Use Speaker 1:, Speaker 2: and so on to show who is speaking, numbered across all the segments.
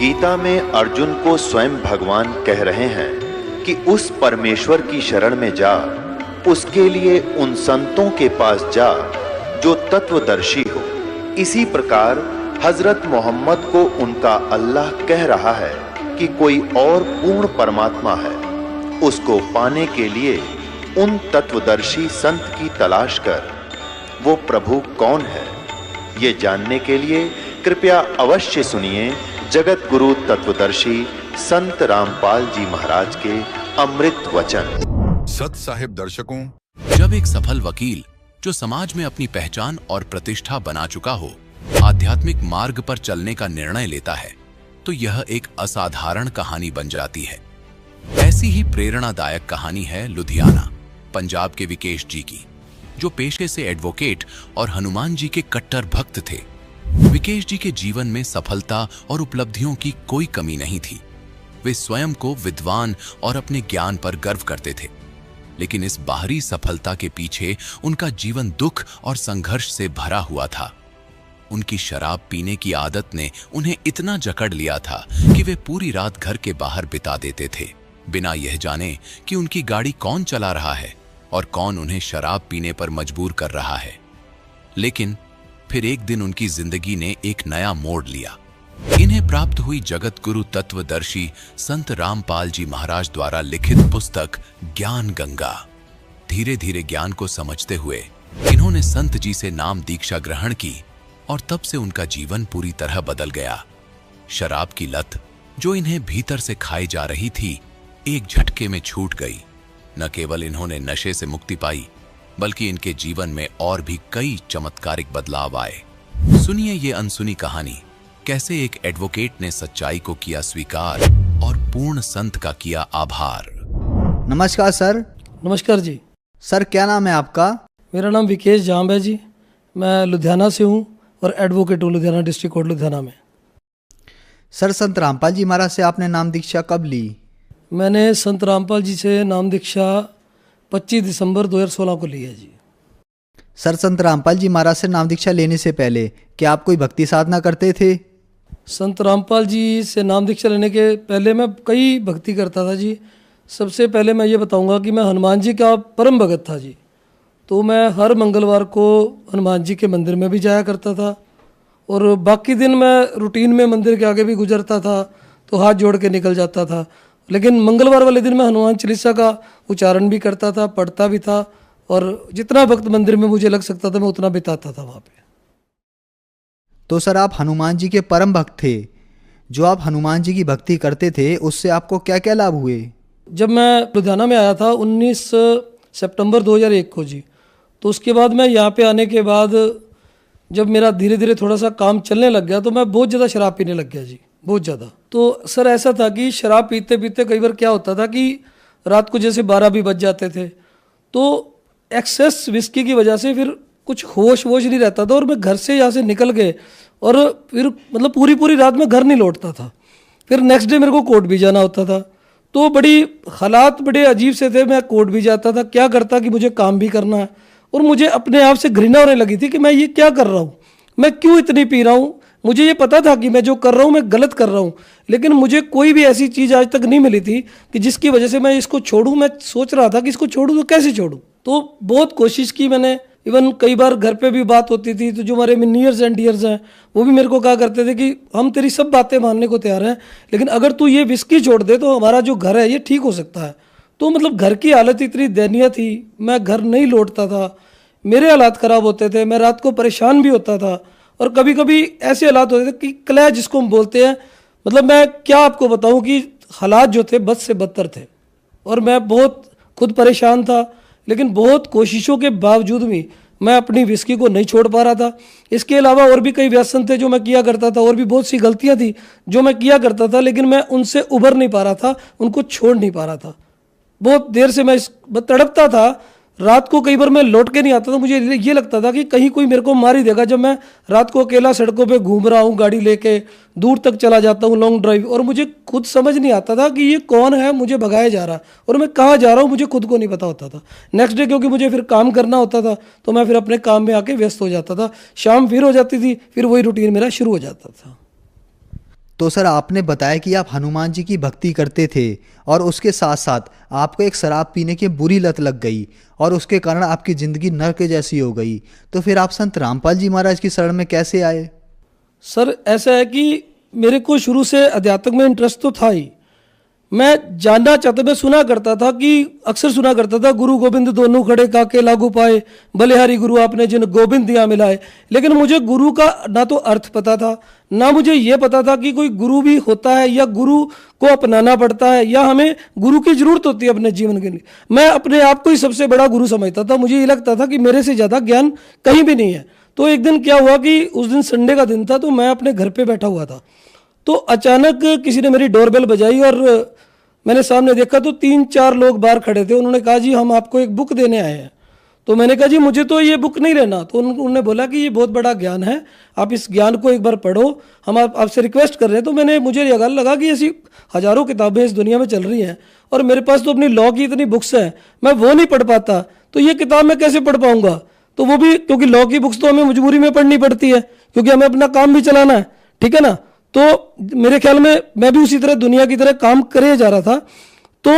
Speaker 1: गीता में अर्जुन को स्वयं भगवान कह रहे हैं कि उस परमेश्वर की शरण में जा, उसके लिए उन संतों के पास जा जो तत्वदर्शी हो। इसी प्रकार हजरत मोहम्मद को उनका अल्लाह कह रहा है कि कोई और पूर्ण परमात्मा है, उसको पाने के लिए उन तत्वदर्शी संत की तलाश कर। वो प्रभु कौन है, ये जानने के लिए कृपया अवश्य सुनिए जगत गुरु तत्वदर्शी संत रामपाल जी महाराज के अमृत वचन।
Speaker 2: सत साहिब दर्शकों,
Speaker 3: जब एक सफल वकील जो समाज में अपनी पहचान और प्रतिष्ठा बना चुका हो आध्यात्मिक मार्ग पर चलने का निर्णय लेता है तो यह एक असाधारण कहानी बन जाती है। ऐसी ही प्रेरणादायक कहानी है लुधियाना पंजाब के विकेश जी की, जो पेशे से एडवोकेट और हनुमान जी के कट्टर भक्त थे। विकेश जी के जीवन में सफलता और उपलब्धियों की कोई कमी नहीं थी। वे स्वयं को विद्वान और अपने ज्ञान पर गर्व करते थे, लेकिन इस बाहरी सफलता के पीछे उनका जीवन दुख और संघर्ष से भरा हुआ था। उनकी शराब पीने की आदत ने उन्हें इतना जकड़ लिया था कि वे पूरी रात घर के बाहर बिता देते थे, बिना यह जाने कि उनकी गाड़ी कौन चला रहा है और कौन उन्हें शराब पीने पर मजबूर कर रहा है। लेकिन फिर एक दिन उनकी जिंदगी ने एक नया मोड़ लिया। इन्हें प्राप्त हुई जगत गुरु तत्वदर्शी संत रामपाल जी महाराज द्वारा लिखित पुस्तक ज्ञान गंगा। धीरे धीरे ज्ञान को समझते हुए इन्होंने संत जी से नाम दीक्षा ग्रहण की और तब से उनका जीवन पूरी तरह बदल गया। शराब की लत जो इन्हें भीतर से खाई जा रही थी, एक झटके में छूट गई। न केवल इन्होंने नशे से मुक्ति पाई, बल्कि इनके जीवन में और भी कई चमत्कारिक बदलाव आए। सुनिए ये अनसुनी कहानी, कैसे एक एडवोकेट ने सच्चाई को किया स्वीकार और पूर्ण संत का किया आभार।
Speaker 4: नमस्कार सर।
Speaker 5: नमस्कार जी।
Speaker 4: सर क्या नाम है आपका?
Speaker 5: मेरा नाम विकेश जाम्ब है जी। मैं लुधियाना से हूँ और एडवोकेट हूँ लुधियाना डिस्ट्रिक्ट कोर्ट लुधियाना में।
Speaker 4: सर संत रामपाल जी महाराज से आपने नाम दीक्षा कब ली?
Speaker 5: मैंने संत रामपाल जी से नाम दीक्षा 25 दिसंबर 2016 को ली है जी।
Speaker 4: सर संत रामपाल जी महाराज से नाम दीक्षा लेने से पहले क्या आप कोई भक्ति साधना करते थे?
Speaker 5: संत रामपाल जी से नाम दीक्षा लेने के पहले मैं कई भक्ति करता था जी। सबसे पहले मैं ये बताऊंगा कि मैं हनुमान जी का परम भगत था जी। तो मैं हर मंगलवार को हनुमान जी के मंदिर में भी जाया करता था और बाकी दिन मैं रूटीन में मंदिर के आगे भी गुजरता था तो हाथ जोड़ के निकल जाता था। लेकिन मंगलवार वाले दिन मैं हनुमान चालीसा का उच्चारण भी करता था, पढ़ता भी था और जितना वक्त मंदिर में मुझे लग सकता था मैं उतना बिताता था वहाँ पे।
Speaker 4: तो सर आप हनुमान जी के परम भक्त थे। जो आप हनुमान जी की भक्ति करते थे उससे आपको क्या क्या लाभ हुए?
Speaker 5: जब मैं लुधियाना में आया था 19 सितंबर 2001 को जी, तो उसके बाद मैं यहाँ पे आने के बाद जब मेरा धीरे धीरे थोड़ा सा काम चलने लग गया तो मैं बहुत ज़्यादा शराब पीने लग गया जी, बहुत ज़्यादा। तो सर ऐसा था कि शराब पीते पीते कई बार क्या होता था कि रात को जैसे 12 भी बज जाते थे, तो एक्सेस विस्की की वजह से फिर कुछ होश वोश नहीं रहता था और मैं घर से यहाँ से निकल गए और फिर मतलब पूरी रात में घर नहीं लौटता था। फिर नेक्स्ट डे मेरे को कोर्ट भी जाना होता था। तो बड़ी हालात बड़े अजीब से थे। मैं कोर्ट भी जाता था, क्या करता कि मुझे काम भी करना है और मुझे अपने आप से घृणा होने लगी थी कि मैं ये क्या कर रहा हूँ, मैं क्यों इतनी पी रहा हूँ। मुझे ये पता था कि मैं जो कर रहा हूँ मैं गलत कर रहा हूँ, लेकिन मुझे कोई भी ऐसी चीज़ आज तक नहीं मिली थी कि जिसकी वजह से मैं इसको छोड़ूँ। मैं सोच रहा था कि इसको छोड़ूँ तो कैसे छोड़ूँ। तो बहुत कोशिश की मैंने। इवन कई बार घर पे भी बात होती थी तो जो हमारे नियर्स एंड डियर्स हैं वो भी मेरे को कहा करते थे कि हम तेरी सब बातें मानने को तैयार हैं, लेकिन अगर तू ये विस्की छोड़ दे तो हमारा जो घर है ये ठीक हो सकता है। तो मतलब घर की हालत इतनी दयनीय थी, मैं घर नहीं लौटता था, मेरे हालात ख़राब होते थे, मैं रात को परेशान भी होता था और कभी कभी ऐसे हालात होते थे कि क्लैश जिसको हम बोलते हैं, मतलब मैं क्या आपको बताऊं कि हालात जो थे बद से बदतर थे और मैं बहुत खुद परेशान था। लेकिन बहुत कोशिशों के बावजूद भी मैं अपनी विस्की को नहीं छोड़ पा रहा था। इसके अलावा और भी कई व्यसन थे जो मैं किया करता था और भी बहुत सी गलतियां थी जो मैं किया करता था, लेकिन मैं उनसे उभर नहीं पा रहा था, उनको छोड़ नहीं पा रहा था। बहुत देर से मैं तड़पता था। रात को कई बार मैं लौट के नहीं आता था, मुझे ये लगता था कि कहीं कोई मेरे को मार ही देगा। जब मैं रात को अकेला सड़कों पे घूम रहा हूँ, गाड़ी लेके दूर तक चला जाता हूँ लॉन्ग ड्राइव, और मुझे खुद समझ नहीं आता था कि ये कौन है मुझे भगाया जा रहा और मैं कहाँ जा रहा हूँ, मुझे खुद को नहीं पता होता था। नेक्स्ट डे क्योंकि मुझे फिर काम करना होता था तो मैं फिर अपने काम में आके व्यस्त हो जाता था। शाम फिर हो जाती थी, फिर वही रूटीन मेरा शुरू हो जाता था।
Speaker 4: तो सर आपने बताया कि आप हनुमान जी की भक्ति करते थे और उसके साथ साथ आपको एक शराब पीने की बुरी लत लग गई और उसके कारण आपकी ज़िंदगी नर्क जैसी हो गई। तो फिर आप संत रामपाल जी महाराज की शरण में कैसे आए?
Speaker 5: सर ऐसा है कि मेरे को शुरू से अध्यात्म में इंटरेस्ट तो था ही। मैं जानना चाहता, मैं सुना करता था कि अक्सर सुना करता था, गुरु गोविंद दोनों खड़े काके लागू पाए, बलिहारी गुरु आपने जिन गोविंद दिया मिलाए। लेकिन मुझे गुरु का ना तो अर्थ पता था, ना मुझे ये पता था कि कोई गुरु भी होता है या गुरु को अपनाना पड़ता है या हमें गुरु की जरूरत होती है अपने जीवन के लिए। मैं अपने आप को ही सबसे बड़ा गुरु समझता था। मुझे ये लगता था कि मेरे से ज़्यादा ज्ञान कहीं भी नहीं है। तो एक दिन क्या हुआ कि उस दिन संडे का दिन था, तो मैं अपने घर पे बैठा हुआ था, तो अचानक किसी ने मेरी डोरबेल बजाई और मैंने सामने देखा तो 3-4 लोग बाहर खड़े थे। उन्होंने कहा जी हम आपको एक बुक देने आए हैं। तो मैंने कहा जी मुझे तो ये बुक नहीं लेना। तो उन्होंने बोला कि ये बहुत बड़ा ज्ञान है, आप इस ज्ञान को एक बार पढ़ो, हम आपसे रिक्वेस्ट कर रहे हैं। तो मुझे ये लगा कि ऐसी हज़ारों किताबें इस दुनिया में चल रही हैं और मेरे पास तो अपनी लॉ की इतनी बुक्स हैं, मैं वो नहीं पढ़ पाता, तो ये किताब मैं कैसे पढ़ पाऊँगा। तो वो भी क्योंकि लॉ की बुक्स तो हमें मजबूरी में पढ़नी पड़ती है क्योंकि हमें अपना काम भी चलाना है, ठीक है ना। तो मेरे ख्याल में मैं भी उसी तरह दुनिया की तरह काम करे जा रहा था। तो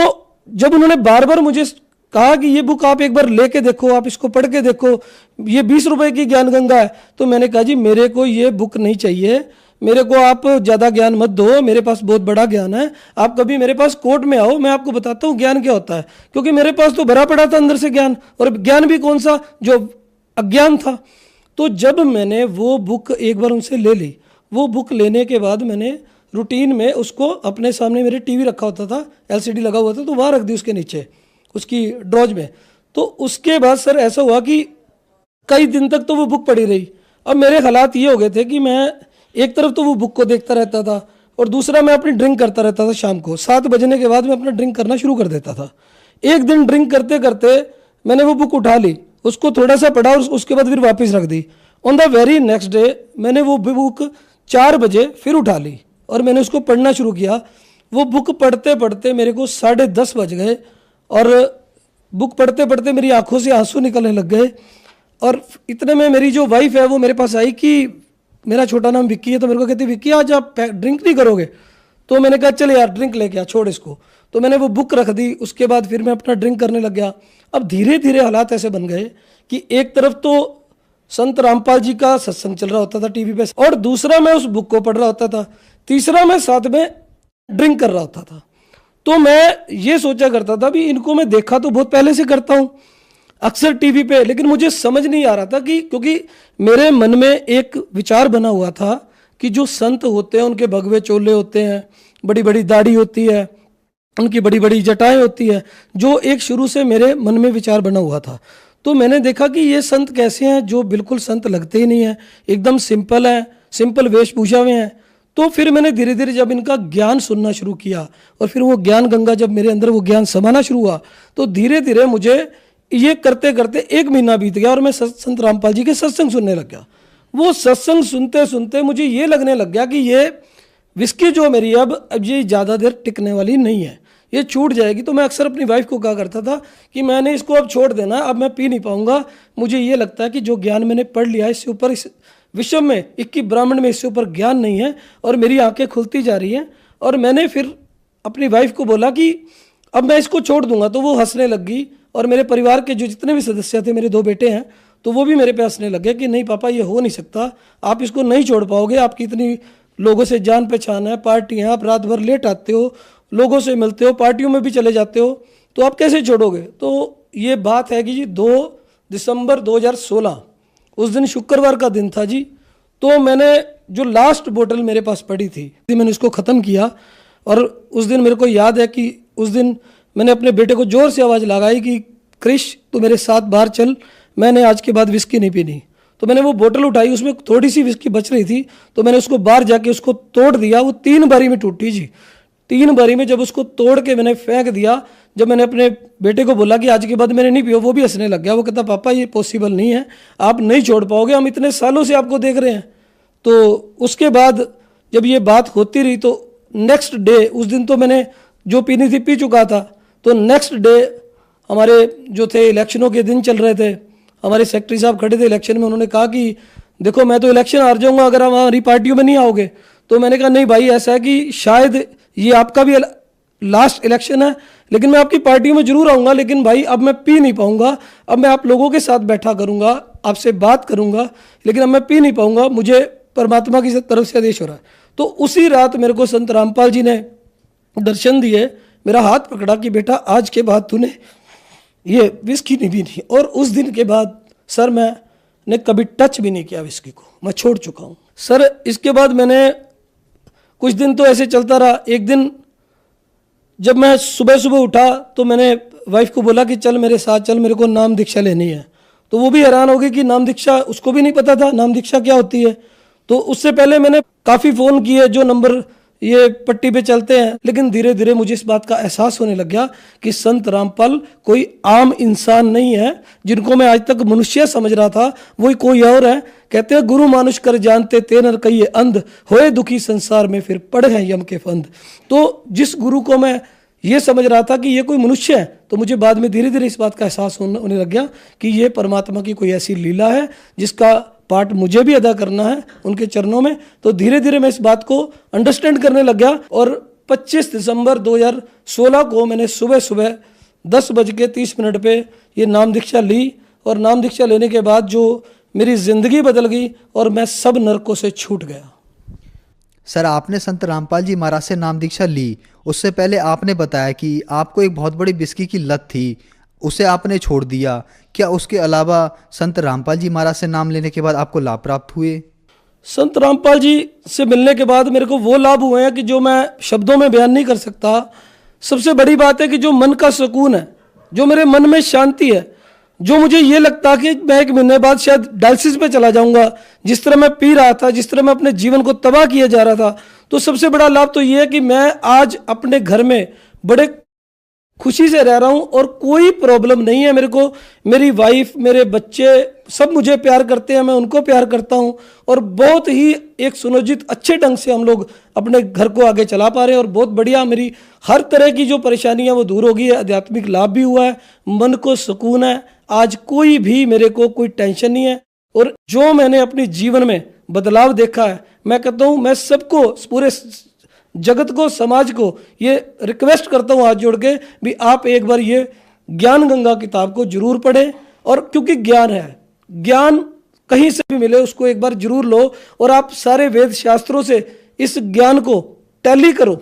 Speaker 5: जब उन्होंने बार बार मुझे कहा कि ये बुक आप एक बार लेके देखो, आप इसको पढ़ के देखो, ये 20 रुपए की ज्ञान गंगा है, तो मैंने कहा जी मेरे को ये बुक नहीं चाहिए, मेरे को आप ज़्यादा ज्ञान मत दो, मेरे पास बहुत बड़ा ज्ञान है। आप कभी मेरे पास कोर्ट में आओ, मैं आपको बताता हूँ ज्ञान क्या होता है, क्योंकि मेरे पास तो भरा पड़ा था अंदर से ज्ञान, और ज्ञान भी कौन सा जो अज्ञान था। तो जब मैंने वो बुक एक बार उनसे ले ली, वो बुक लेने के बाद मैंने रूटीन में उसको अपने सामने, मेरे टीवी रखा होता था, एलसीडी लगा हुआ था, तो वहाँ रख दी उसके नीचे उसकी ड्रॉज में। तो उसके बाद सर ऐसा हुआ कि कई दिन तक तो वो बुक पड़ी रही। अब मेरे हालात ये हो गए थे कि मैं एक तरफ तो वो बुक को देखता रहता था और दूसरा मैं अपनी ड्रिंक करता रहता था। शाम को 7 बजने के बाद मैं अपना ड्रिंक करना शुरू कर देता था। एक दिन ड्रिंक करते करते मैंने वो बुक उठा ली, उसको थोड़ा सा पढ़ा और उसके बाद फिर वापस रख दी। On the very next day मैंने वो बुक 4 बजे फिर उठा ली और मैंने उसको पढ़ना शुरू किया। वो बुक पढ़ते पढ़ते मेरे को 10:30 बज गए और बुक पढ़ते पढ़ते मेरी आंखों से आंसू निकलने लग गए। और इतने में मेरी जो वाइफ है वो मेरे पास आई कि मेरा छोटा नाम विक्की है, तो मेरे को कहती विक्की आज आप ड्रिंक नहीं करोगे। तो मैंने कहा चल यार ड्रिंक लेके आ, छोड़ इसको। तो मैंने वो बुक रख दी, उसके बाद फिर मैं अपना ड्रिंक करने लग गया। अब धीरे धीरे हालात ऐसे बन गए कि एक तरफ तो संत रामपाल जी का सत्संग चल रहा होता था टीवी पे, और दूसरा मैं उस बुक को पढ़ रहा होता था, तीसरा मैं साथ में ड्रिंक कर रहा होता था। तो मैं ये सोचा करता था भी इनको मैं देखा तो बहुत पहले से करता हूँ अक्सर टीवी पे, लेकिन मुझे समझ नहीं आ रहा था कि, क्योंकि मेरे मन में एक विचार बना हुआ था कि जो संत होते हैं उनके भगवे चोले होते हैं, बड़ी बड़ी दाढ़ी होती है, उनकी बड़ी बड़ी जटाएं होती है, जो एक शुरू से मेरे मन में विचार बना हुआ था। तो मैंने देखा कि ये संत कैसे हैं जो बिल्कुल संत लगते ही नहीं है, एकदम सिंपल है, सिंपल वेशभूषा में है। तो फिर मैंने धीरे धीरे जब इनका ज्ञान सुनना शुरू किया और फिर वो ज्ञान गंगा जब मेरे अंदर वो ज्ञान समाना शुरू हुआ, तो धीरे धीरे मुझे ये करते करते 1 महीना बीत गया और मैं संत रामपाल जी के सत्संग सुनने लग गया। वो सत्संग सुनते सुनते मुझे ये लगने लग गया कि ये विस्की जो मेरी अब ये ज़्यादा देर टिकने वाली नहीं है, ये छूट जाएगी। तो मैं अक्सर अपनी वाइफ को कहा करता था कि मैंने इसको अब छोड़ देना, अब मैं पी नहीं पाऊंगा। मुझे ये लगता है कि जो ज्ञान मैंने पढ़ लिया इससे ऊपर, इस विश्व में 21 ब्राह्मण में इससे ऊपर ज्ञान नहीं है, और मेरी आंखें खुलती जा रही हैं। और मैंने फिर अपनी वाइफ को बोला कि अब मैं इसको छोड़ दूंगा। तो वो हंसने लग गई, और मेरे परिवार के जो जितने भी सदस्य थे, मेरे 2 बेटे हैं, तो वो भी मेरे पे हंसने लगे कि नहीं पापा ये हो नहीं सकता, आप इसको नहीं छोड़ पाओगे, आपकी इतनी लोगों से जान पहचान है, पार्टी है, आप रात भर लेट आते हो, लोगों से मिलते हो, पार्टियों में भी चले जाते हो, तो आप कैसे छोड़ोगे। तो ये बात है कि जी 2 दिसंबर 2016 उस दिन शुक्रवार का दिन था जी। तो मैंने जो लास्ट बोतल मेरे पास पड़ी थी मैंने उसको ख़त्म किया। और उस दिन मेरे को याद है कि उस दिन मैंने अपने बेटे को जोर से आवाज़ लगाई कि क्रिश तू मेरे साथ बाहर चल, मैंने आज के बाद विस्की नहीं पीनी। तो मैंने वो बोतल उठाई, उसमें थोड़ी सी विस्की बच रही थी, तो मैंने उसको बाहर जाके उसको तोड़ दिया। वो 3 बारी में टूटी जी, 3 बारी में जब उसको तोड़ के मैंने फेंक दिया, जब मैंने अपने बेटे को बोला कि आज के बाद मैंने नहीं पिया, वो भी हंसने लग गया। वो कहता पापा ये पॉसिबल नहीं है, आप नहीं छोड़ पाओगे, हम इतने सालों से आपको देख रहे हैं। तो उसके बाद जब ये बात होती रही तो नेक्स्ट डे, उस दिन तो मैंने जो पीनी थी पी चुका था, तो नेक्स्ट डे हमारे जो थे इलेक्शनों के दिन चल रहे थे, हमारे सेक्रेटरी साहब खड़े थे इलेक्शन में, उन्होंने कहा कि देखो मैं तो इलेक्शन हार जाऊंगा अगर आप हमारी पार्टियों में नहीं आओगे। तो मैंने कहा नहीं भाई, ऐसा है कि शायद ये आपका भी लास्ट इलेक्शन है, लेकिन मैं आपकी पार्टी में जरूर आऊँगा, लेकिन भाई अब मैं पी नहीं पाऊँगा, अब मैं आप लोगों के साथ बैठा करूँगा, आपसे बात करूँगा, लेकिन अब मैं पी नहीं पाऊँगा, मुझे परमात्मा की तरफ से आदेश हो रहा है। तो उसी रात मेरे को संत रामपाल जी ने दर्शन दिए, मेरा हाथ पकड़ा कि बेटा आज के बाद तूने ये विस्की नहीं पीनी, और उस दिन के बाद सर मैंने कभी टच भी नहीं किया विस्की को, मैं छोड़ चुका हूँ सर। इसके बाद मैंने कुछ दिन तो ऐसे चलता रहा। एक दिन जब मैं सुबह सुबह उठा तो मैंने वाइफ को बोला कि चल मेरे साथ चल, मेरे को नाम दीक्षा लेनी है। तो वो भी हैरान हो गई कि नाम दीक्षा, उसको भी नहीं पता था नाम दीक्षा क्या होती है। तो उससे पहले मैंने काफ़ी फ़ोन किए, जो नंबर ये पट्टी पे चलते हैं, लेकिन धीरे धीरे मुझे इस बात का एहसास होने लग गया कि संत रामपाल कोई आम इंसान नहीं है। जिनको मैं आज तक मनुष्य समझ रहा था वही कोई और है। कहते हैं गुरु मानुष कर जानते ते नर कहिए अंध, होए दुखी संसार में फिर पड़े हैं यम के फंद। तो जिस गुरु को मैं ये समझ रहा था कि ये कोई मनुष्य है, तो मुझे बाद में धीरे धीरे इस बात का एहसास होने लग गया कि ये परमात्मा की कोई ऐसी लीला है जिसका पार्ट मुझे भी अदा करना है उनके चरणों में। तो धीरे धीरे मैं इस बात को अंडरस्टैंड करने लग गया। और 25 दिसंबर 2016 को मैंने सुबह सुबह 10:30 पे ये नाम दीक्षा ली, और नाम दीक्षा लेने के बाद जो मेरी ज़िंदगी बदल गई और मैं सब नरकों से छूट गया।
Speaker 4: सर, आपने संत रामपाल जी महाराज से नाम दीक्षा ली, उससे पहले आपने बताया कि आपको एक बहुत बड़ी विस्की की लत थी, उसे आपने छोड़ दिया। क्या उसके अलावा संत रामपाल जी महाराज से नाम लेने के बाद आपको लाभ प्राप्त हुए?
Speaker 5: संत रामपाल जी से मिलने के बाद मेरे को वो लाभ हुए हैं कि जो मैं शब्दों में बयान नहीं कर सकता। सबसे बड़ी बात है कि जो मन का सुकून है, जो मेरे मन में शांति है, जो मुझे ये लगता कि मैं 1 महीने बाद शायद डायलिसिस पे चला जाऊंगा, जिस तरह मैं पी रहा था, जिस तरह मैं अपने जीवन को तबाह किया जा रहा था, तो सबसे बड़ा लाभ तो ये है कि मैं आज अपने घर में बड़े खुशी से रह रहा हूं और कोई प्रॉब्लम नहीं है मेरे को। मेरी वाइफ, मेरे बच्चे सब मुझे प्यार करते हैं, मैं उनको प्यार करता हूं, और बहुत ही एक सुनियोजित अच्छे ढंग से हम लोग अपने घर को आगे चला पा रहे हैं। और बहुत बढ़िया, मेरी हर तरह की जो परेशानियां वो दूर हो गई है, आध्यात्मिक लाभ भी हुआ है, मन को सुकून है। आज कोई भी मेरे को कोई टेंशन नहीं है। और जो मैंने अपने जीवन में बदलाव देखा है, मैं कहता हूँ मैं सबको, पूरे जगत को, समाज को ये रिक्वेस्ट करता हूँ हाथ जोड़ के भी आप एक बार ये ज्ञान गंगा किताब को जरूर पढ़ें। और क्योंकि ज्ञान है, ज्ञान कहीं से भी मिले उसको एक बार जरूर लो, और आप सारे वेद शास्त्रों से इस ज्ञान को टैली करो,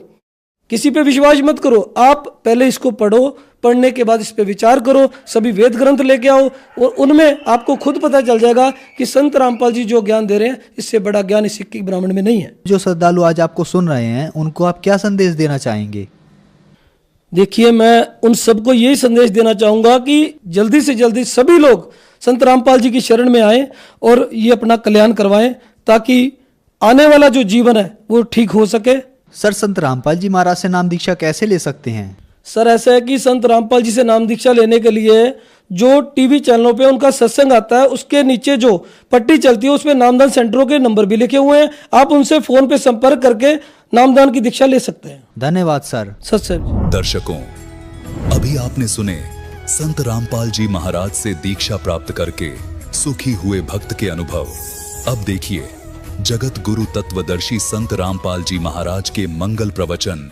Speaker 5: किसी पे विश्वास मत करो। आप पहले इसको पढ़ो, पढ़ने के बाद इस पे विचार करो, सभी वेद ग्रंथ लेके आओ, और उनमें आपको खुद पता चल जाएगा कि संत रामपाल जी जो ज्ञान दे रहे हैं, इससे बड़ा ज्ञान इस सिक्की ब्राह्मण में नहीं है।
Speaker 4: जो श्रद्धालु आज आपको सुन रहे हैं, उनको आप क्या संदेश देना चाहेंगे?
Speaker 5: देखिए, मैं उन सबको यही संदेश देना चाहूँगा कि जल्दी से जल्दी सभी लोग संत रामपाल जी की शरण में आए और ये अपना कल्याण करवाएं, ताकि आने वाला जो जीवन है वो ठीक हो सके।
Speaker 4: सर, संत रामपाल जी महाराज से नाम दीक्षा कैसे ले सकते हैं?
Speaker 5: सर, ऐसा है कि संत रामपाल जी से नाम दीक्षा लेने के लिए जो टीवी चैनलों पे उनका सत्संग आता है, उसके नीचे जो पट्टी चलती है उसमें नामदान सेंटरों के नंबर भी लिखे हुए हैं। आप उनसे फोन पे संपर्क करके नामदान की दीक्षा ले सकते हैं।
Speaker 4: धन्यवाद सर।
Speaker 5: सत्संग।
Speaker 3: दर्शकों, अभी आपने सुने संत रामपाल जी महाराज से दीक्षा प्राप्त करके सुखी हुए भक्त के अनुभव। अब देखिए जगत गुरु तत्वदर्शी संत रामपाल जी महाराज के मंगल प्रवचन।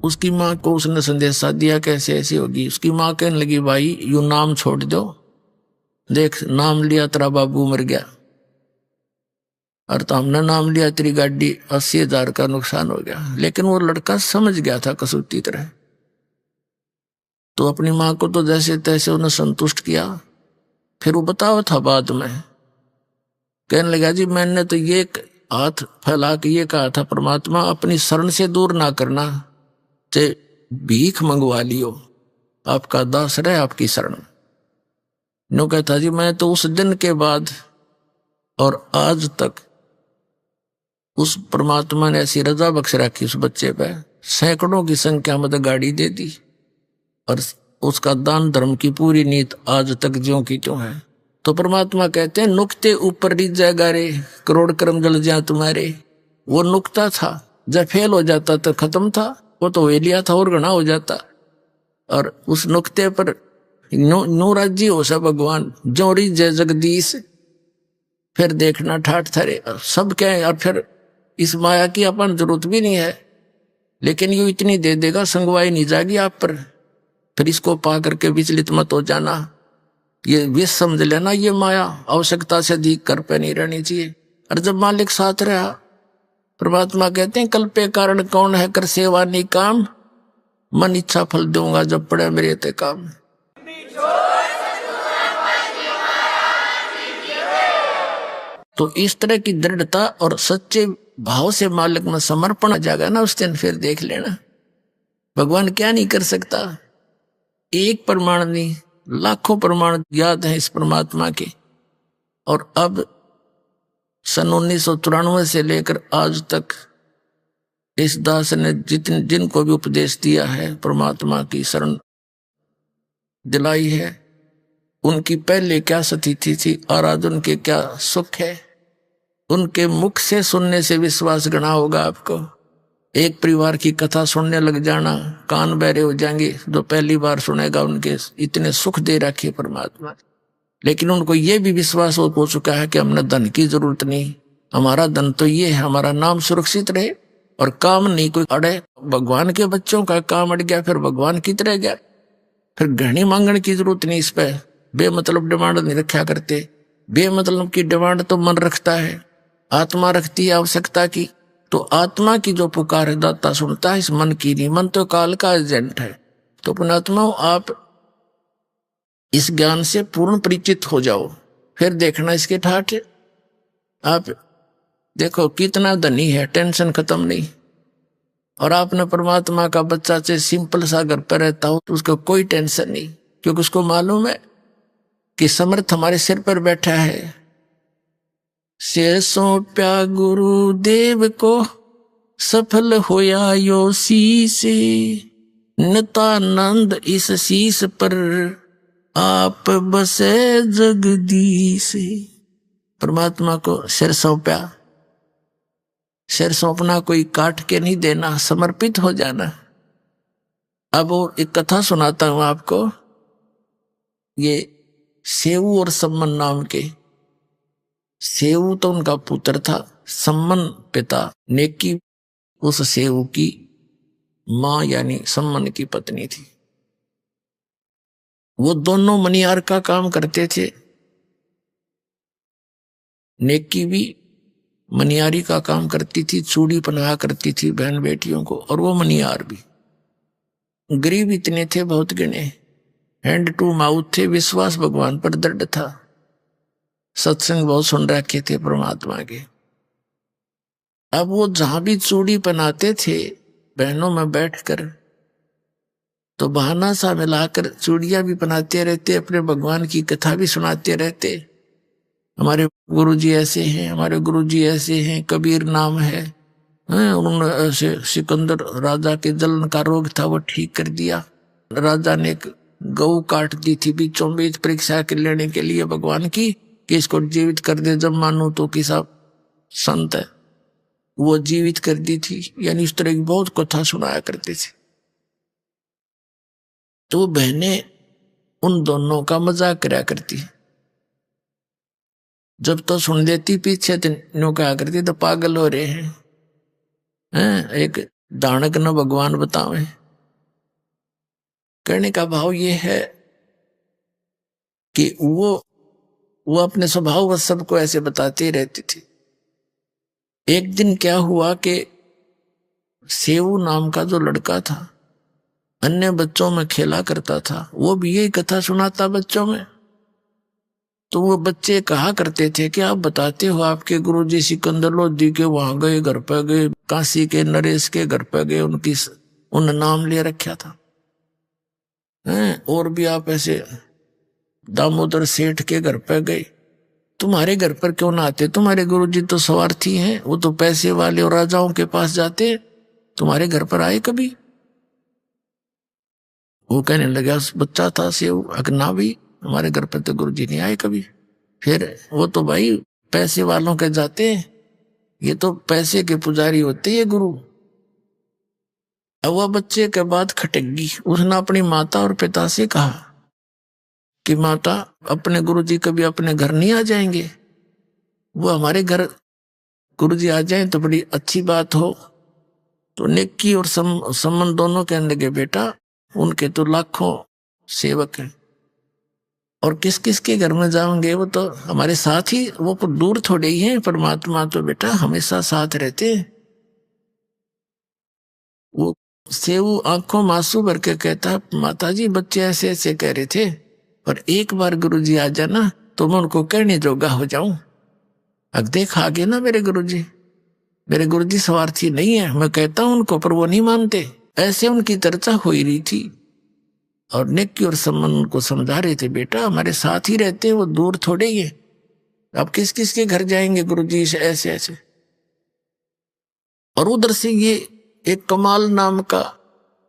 Speaker 2: उसकी माँ को उसने संदेशा दिया कैसे ऐसी होगी। उसकी माँ कहने लगी, भाई यू नाम छोड़ दो, देख नाम लिया तेरा बाबू मर गया, और तो हमने नाम लिया तेरी गाड़ी 80,000 का नुकसान हो गया। लेकिन वो लड़का समझ गया था कसूती तरह, तो अपनी माँ को तो जैसे तैसे उन्हें संतुष्ट किया। फिर वो बतावा था बाद में, कहने लगा जी मैंने तो ये हाथ फैला के ये कहा था, परमात्मा अपनी शरण से दूर ना करना, ते भीख मंगवा लियो, आपका दास रहे आपकी शरण। नो कहता जी मैं तो उस दिन के बाद और आज तक उस परमात्मा ने ऐसी रजा बख्श रखी उस बच्चे पे, सैकड़ों की संख्या में तो गाड़ी दे दी, और उसका दान धर्म की पूरी नीत आज तक ज्यों की त्यों है। तो परमात्मा कहते हैं नुक्ते ऊपर रिझ जाएगा रे, करोड़ कर्म जल जाए तुम्हारे। वो नुक्ता था, जब फेल हो जाता तो खत्म था, वो तो वे लिया था और गणा हो जाता। और उस नुक्ते पर नो राज्य हो सा भगवान, जो रिझ जय जगदीश, फिर देखना ठाठ थरे सब क्या है। और फिर इस माया की अपन जरूरत भी नहीं है, लेकिन ये इतनी दे देगा संगवाई नहीं जाएगी आप पर। फिर इसको पा करके विचलित मत हो जाना, ये विष समझ लेना, ये माया आवश्यकता से अधिक कर पे नहीं रहनी चाहिए। और जब मालिक साथ रहा, परमात्मा कहते हैं कल्पे कारण कौन है कर सेवा नहीं काम, मन इच्छा फल दूंगा जब पड़े मेरे ते काम। तो इस तरह की दृढ़ता और सच्चे भाव से मालिक में समर्पण आ जाएगा ना उस दिन, फिर देख लेना भगवान क्या नहीं कर सकता। एक प्रमाण नहीं, लाखों प्रमाण याद है इस परमात्मा के। और अब सन 1994 से लेकर आज तक इस दास ने जिनको भी उपदेश दिया है, परमात्मा की शरण दिलाई है, उनकी पहले क्या स्थिति थी और आज उनके क्या सुख है, उनके मुख से सुनने से विश्वास गणा होगा आपको। एक परिवार की कथा सुनने लग जाना, कान बहरे हो जाएंगे जो पहली बार सुनेगा, उनके इतने सुख दे रखे परमात्मा। लेकिन उनको ये भी विश्वास हो चुका है कि हमने धन की जरूरत नहीं, हमारा धन तो ये है हमारा नाम सुरक्षित रहे और काम नहीं कोई अड़े। भगवान के बच्चों का काम अड़ गया फिर भगवान की तरह गया, फिर घनी मांगने की जरूरत नहीं, इस पे बेमतलब डिमांड नहीं रखा करते। बेमतलब की डिमांड तो मन रखता है, आत्मा रखती है आवश्यकता की। तो आत्मा की जो पुकार है दाता सुनता है, इस मन की नहीं। मन तो काल का एजेंट है। तो पुणात्मा आप इस ज्ञान से पूर्ण परिचित हो जाओ, फिर देखना इसके ठाठ। आप देखो कितना धनी है, टेंशन खत्म नहीं। और आपने परमात्मा का बच्चा से सिंपल सा घर पर रहता हो तो उसको कोई टेंशन नहीं, क्योंकि उसको मालूम है कि समर्थ हमारे सिर पर बैठा है। से सौंप्या गुरुदेव को सफल होया यो शीस, नितानंद इस शीस पर आप बसे जगदीश। परमात्मा को सिर सौंपा, सिर सौंपना कोई काट के नहीं देना, समर्पित हो जाना। अब वो एक कथा सुनाता हूं आपको। ये सेऊ और सम्मन नाम के, सेऊ तो उनका पुत्र था, सम्मन पिता, नेकी उस सेऊ की मां यानी सम्मन की पत्नी थी। वो दोनों मनियार का काम करते थे। नेकी भी मनियारी का काम करती थी, चूड़ी पहनाया करती थी बहन बेटियों को, और वो मनियार भी। गरीब इतने थे बहुत गिने, हैंड टू माउथ थे, विश्वास भगवान पर दृढ़ था, सत्संग बहुत सुन रखे थे परमात्मा के। अब वो जहां भी चूड़ी पहनाते थे बहनों में बैठकर, तो बहाना सा मिलाकर चूड़ियां भी पहनाते रहते, अपने भगवान की कथा भी सुनाते रहते। हमारे गुरुजी ऐसे हैं, हमारे गुरुजी ऐसे हैं, कबीर नाम है, उन्होंने ऐसे सिकंदर राजा के जलन का रोग था वो ठीक कर दिया। राजा ने एक गऊ काट दी थी बीचों बीच परीक्षा के लेने के लिए भगवान की, कि इसको जीवित कर दे, जब मानू तो किसा संत है, वो जीवित कर दी थी। यानी इस तरह की बहुत कथा सुनाया करते थे। तो बहनें उन दोनों का मजाक करा करती, जब तो सुन लेती पीछे तो कहा करती तो पागल हो रहे हैं, एक दानक न भगवान बतावे। कहने का भाव ये है कि वो अपने स्वभाव व सबको ऐसे बताते रहती थी। एक दिन क्या हुआ कि सेऊ नाम का जो लड़का था अन्य बच्चों में खेला करता था, वो भी यही कथा सुनाता बच्चों में। तो वो बच्चे कहा करते थे कि आप बताते हो आपके गुरुजी सिकंदर लोधी के वहां गए, घर पर गए, काशी के नरेश के घर पर गए, उन नाम ले रखा था, और भी आप ऐसे दामोदर सेठ के घर पर गए, तुम्हारे घर पर क्यों ना आते? तुम्हारे गुरुजी तो स्वार्थी हैं, वो तो पैसे वाले और राजाओं के पास जाते, तुम्हारे घर पर आए कभी? वो कहने लगा बच्चा था से अगना भी, हमारे घर पर तो गुरुजी नहीं आए कभी। फिर वो तो भाई पैसे वालों के जाते हैं, ये तो पैसे के पुजारी होते हैं गुरु। अब वह बच्चे के बाद खटक, उसने अपनी माता और पिता से कहा कि माता अपने गुरुजी कभी अपने घर नहीं आ जाएंगे? वो हमारे घर गुरुजी आ जाए तो बड़ी अच्छी बात हो। तो नेकी और सम्मान दोनों कहने लगे, बेटा उनके तो लाखों सेवक हैं और किस किस के घर में जाओगे, वो तो हमारे साथ ही, वो तो दूर थोड़े ही हैं। परमात्मा तो बेटा हमेशा साथ रहते हैं। वो सेऊ आंखों मासूं भर के कहता, माताजी बच्चे ऐसे ऐसे कह रहे थे, पर एक बार गुरुजी आ जाना तो मैं उनको कहने जोगा हो जाऊं। अब देख आगे ना मेरे गुरुजी स्वार्थी नहीं है, मैं कहता हूं उनको पर वो नहीं मानते। ऐसे उनकी चर्चा हो ही रही थी और नेकी और सम्मान उनको समझा रहे थे, बेटा हमारे साथ ही रहते हैं, वो दूर थोड़े ही है। अब किस किस के घर जाएंगे गुरुजी से ऐसे ऐसे। और उधर से ये एक कमाल नाम का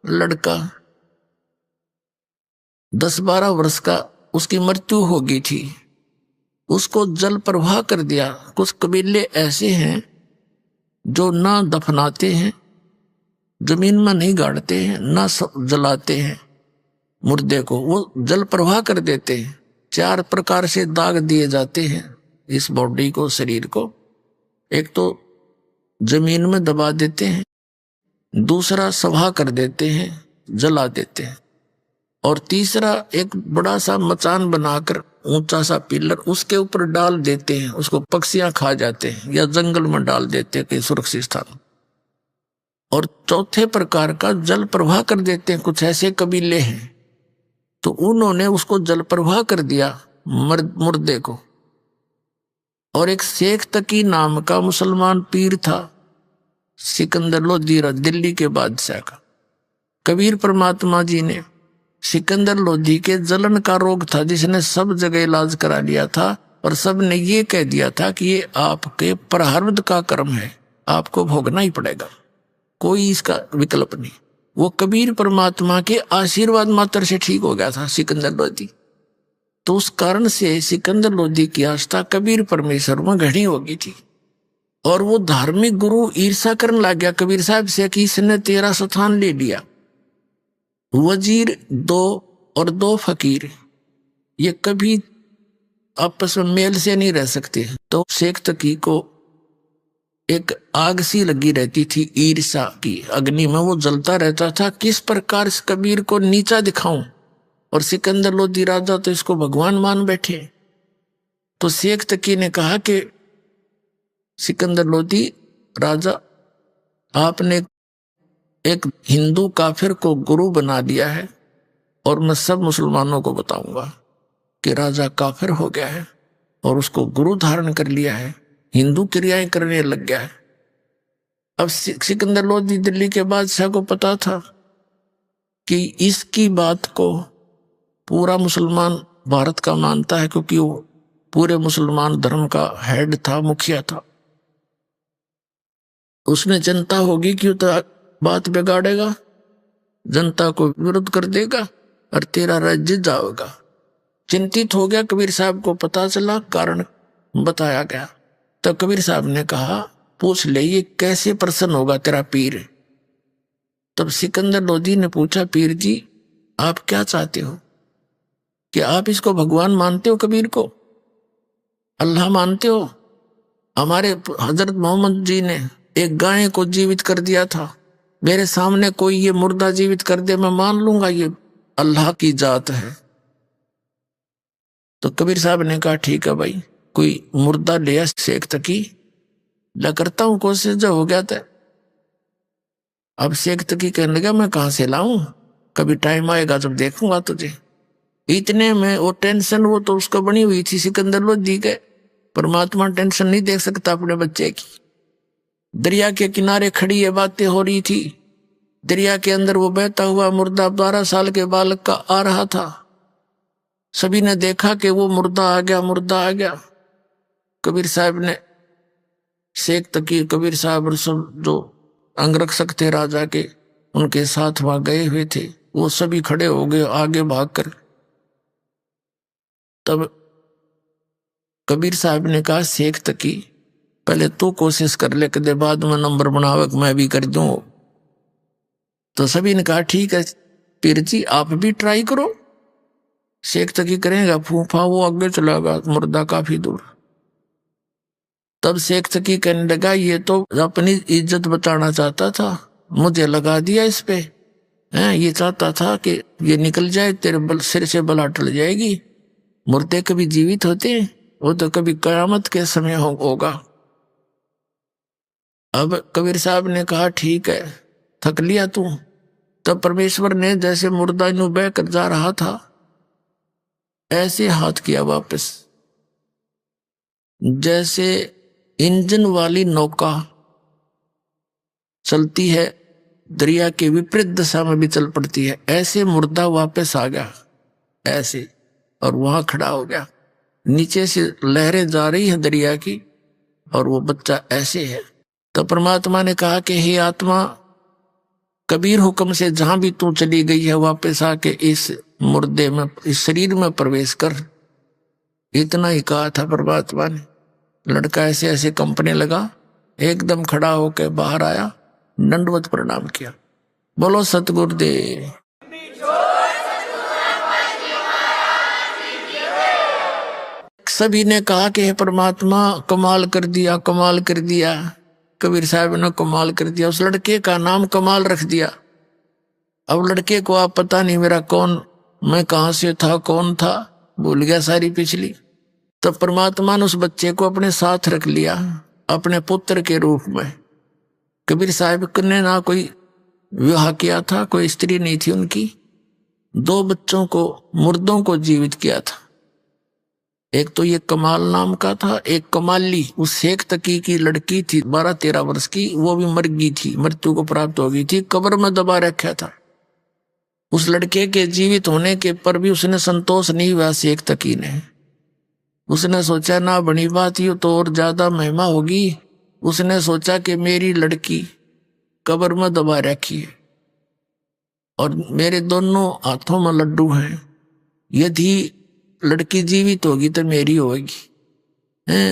Speaker 2: लड़का 10-12 वर्ष का, उसकी मृत्यु हो गई थी, उसको जल प्रवाह कर दिया। कुछ कबीले ऐसे हैं जो ना दफनाते हैं, जमीन में नहीं गाड़ते हैं, ना जलाते हैं मुर्दे को, वो जल प्रवाह कर देते हैं। 4 प्रकार से दाग दिए जाते हैं इस बॉडी को, शरीर को। एक तो जमीन में दबा देते हैं, दूसरा सभा कर देते हैं, जला देते हैं, और तीसरा एक बड़ा सा मचान बनाकर ऊंचा सा पिलर उसके ऊपर डाल देते हैं, उसको पक्षियां खा जाते हैं या जंगल में डाल देते हैं कहीं सुरक्षित स्थान। और चौथे प्रकार का जल प्रवाह कर देते हैं। कुछ ऐसे कबीले हैं तो उन्होंने उसको जल प्रवाह कर दिया मुर्दे को। और एक शेख तकी नाम का मुसलमान पीर था, सिकंदर लोधी, दिल्ली के बादशाह का। कबीर परमात्मा जी ने सिकंदर लोधी के जलन का रोग था, जिसने सब जगह इलाज करा लिया था, और सब ने ये कह दिया था कि ये आपके प्रारब्ध का कर्म है, आपको भोगना ही पड़ेगा, कोई इसका विकल्प नहीं। वो कबीर परमात्मा के आशीर्वाद मात्र से ठीक हो गया था सिकंदर लोधी। तो उस कारण से सिकंदर लोधी की आस्था कबीर परमेश्वर में घड़ी हो गई थी। और वो धार्मिक गुरु ईर्षा करने लग गया कबीर साहब से कि इसने तेरा स्थान ले लिया। वजीर 2 और 2 फकीर ये कभी आपस में मेल से नहीं रह सकते। तो शेख तकी को एक आग सी लगी रहती थी, ईर्षा की अग्नि में वो जलता रहता था, किस प्रकार से कबीर को नीचा दिखाऊं। और सिकंदर लोधी राजा तो इसको भगवान मान बैठे। तो शेख तकी ने कहा कि सिकंदर लोधी राजा, आपने एक हिंदू काफिर को गुरु बना दिया है, और मैं सब मुसलमानों को बताऊंगा कि राजा काफिर हो गया है और उसको गुरु धारण कर लिया है, हिंदू क्रियाएं करने लग गया है। अब सिकंदर लोधी दिल्ली के बादशाह को पता था कि इसकी बात को पूरा मुसलमान भारत का मानता है, क्योंकि वो पूरे मुसलमान धर्म का हेड था, मुखिया था। उसने जनता होगी कि तो बात बिगाड़ेगा, जनता को विरोध कर देगा और तेरा राज्य जाएगा। चिंतित हो गया। कबीर साहब को पता चला, कारण बताया गया। तो कबीर साहब ने कहा, पूछ ले ये कैसे प्रसन्न होगा तेरा पीर। तब सिकंदर लोधी ने पूछा, पीर जी आप क्या चाहते हो, कि आप इसको भगवान मानते हो, कबीर को अल्लाह मानते हो? हमारे हजरत मोहम्मद जी ने एक गाय को जीवित कर दिया था, मेरे सामने कोई ये मुर्दा जीवित कर दे, मैं मान लूंगा ये अल्लाह की जात है। तो कबीर साहब ने कहा, ठीक है भाई, कोई मुर्दा लिया शेख तकी, ला करता हूं कोशिश, जो हो गया था। अब शेख तकी कहने लगा, मैं कहां से लाऊं, कभी टाइम आएगा जब देखूंगा तुझे। इतने में वो टेंशन, वो तो उसको बनी हुई थी सिकंदर लोधी के, परमात्मा टेंशन नहीं देख सकता अपने बच्चे की। दरिया के किनारे खड़ी ये बातें हो रही थी, दरिया के अंदर वो बहता हुआ मुर्दा 12 साल के बालक का आ रहा था। सभी ने देखा कि वो मुर्दा आ गया, मुर्दा आ गया। कबीर साहब ने, शेख तकी, कबीर साहब और सब जो अंगरक्षक थे राजा के, उनके साथ वहां गए हुए थे, वो सभी खड़े हो गए आगे भागकर। तब कबीर साहब ने कहा, शेख तकी पहले तू कोशिश कर ले, कदे बाद में नंबर बनावे मैं भी कर दूं। तो सभी ने कहा, ठीक है पीर जी आप भी ट्राई करो। शेख तकी करेगा फूफा, वो आगे चला गया, मुर्दा काफी दूर। तब शेख तकी कहने लगा ये तो अपनी इज्जत बचाना चाहता था, मुझे लगा दिया इस पे। ये चाहता था कि ये निकल जाए, तेरे सिर से बला टल जाएगी। मुर्दे कभी जीवित होते हैं, वो तो कभी कयामत के समय होगा। अब कबीर साहब ने कहा ठीक है, थक लिया तू। तब परमेश्वर ने जैसे मुर्दा यूं बह कर जा रहा था ऐसे हाथ किया वापस, जैसे इंजन वाली नौका चलती है दरिया के विपरीत दिशा में भी चल पड़ती है, ऐसे मुर्दा वापस आ गया ऐसे, और वहां खड़ा हो गया। नीचे से लहरें जा रही हैं दरिया की और वो बच्चा ऐसे है। तो परमात्मा ने कहा कि हे आत्मा, कबीर हुक्म से जहां भी तू चली गई है वापस आके इस मुर्दे में, इस शरीर में प्रवेश कर। इतना ही कहा था परमात्मा ने। लड़का ऐसे ऐसे कंपने लगा, एकदम खड़ा होकर बाहर आया, दंडवत प्रणाम किया। बोलो सतगुरुदेव। सभी ने कहा कि हे परमात्मा कमाल कर दिया, कमाल कर दिया। कबीर साहब ने कमाल कर दिया, उस लड़के का नाम कमाल रख दिया। अब लड़के को आप पता नहीं मेरा कौन, मैं कहां से था, कौन था, भूल गया सारी पिछली। तब परमात्मा ने उस बच्चे को अपने साथ रख लिया अपने पुत्र के रूप में। कबीर साहब ने ना कोई विवाह किया था, कोई स्त्री नहीं थी उनकी। 2 बच्चों को, मुर्दों को जीवित किया था। एक तो ये कमाल नाम का था, एक कमाली उस शेख तकी की लड़की थी 12-13 वर्ष की, वो भी मर गई थी, मृत्यु को प्राप्त हो गई थी, कब्र में दबा रखा था। उस लड़के के जीवित होने के पर भी उसने संतोष नहीं हुआ शेख तकी ने। उसने सोचा ना बनी बात ही तो और ज्यादा महिमा होगी। उसने सोचा कि मेरी लड़की कब्र में दबा रखी है और मेरे दोनों हाथों में लड्डू हैं, यदि लड़की जीवित होगी तो मेरी होगी,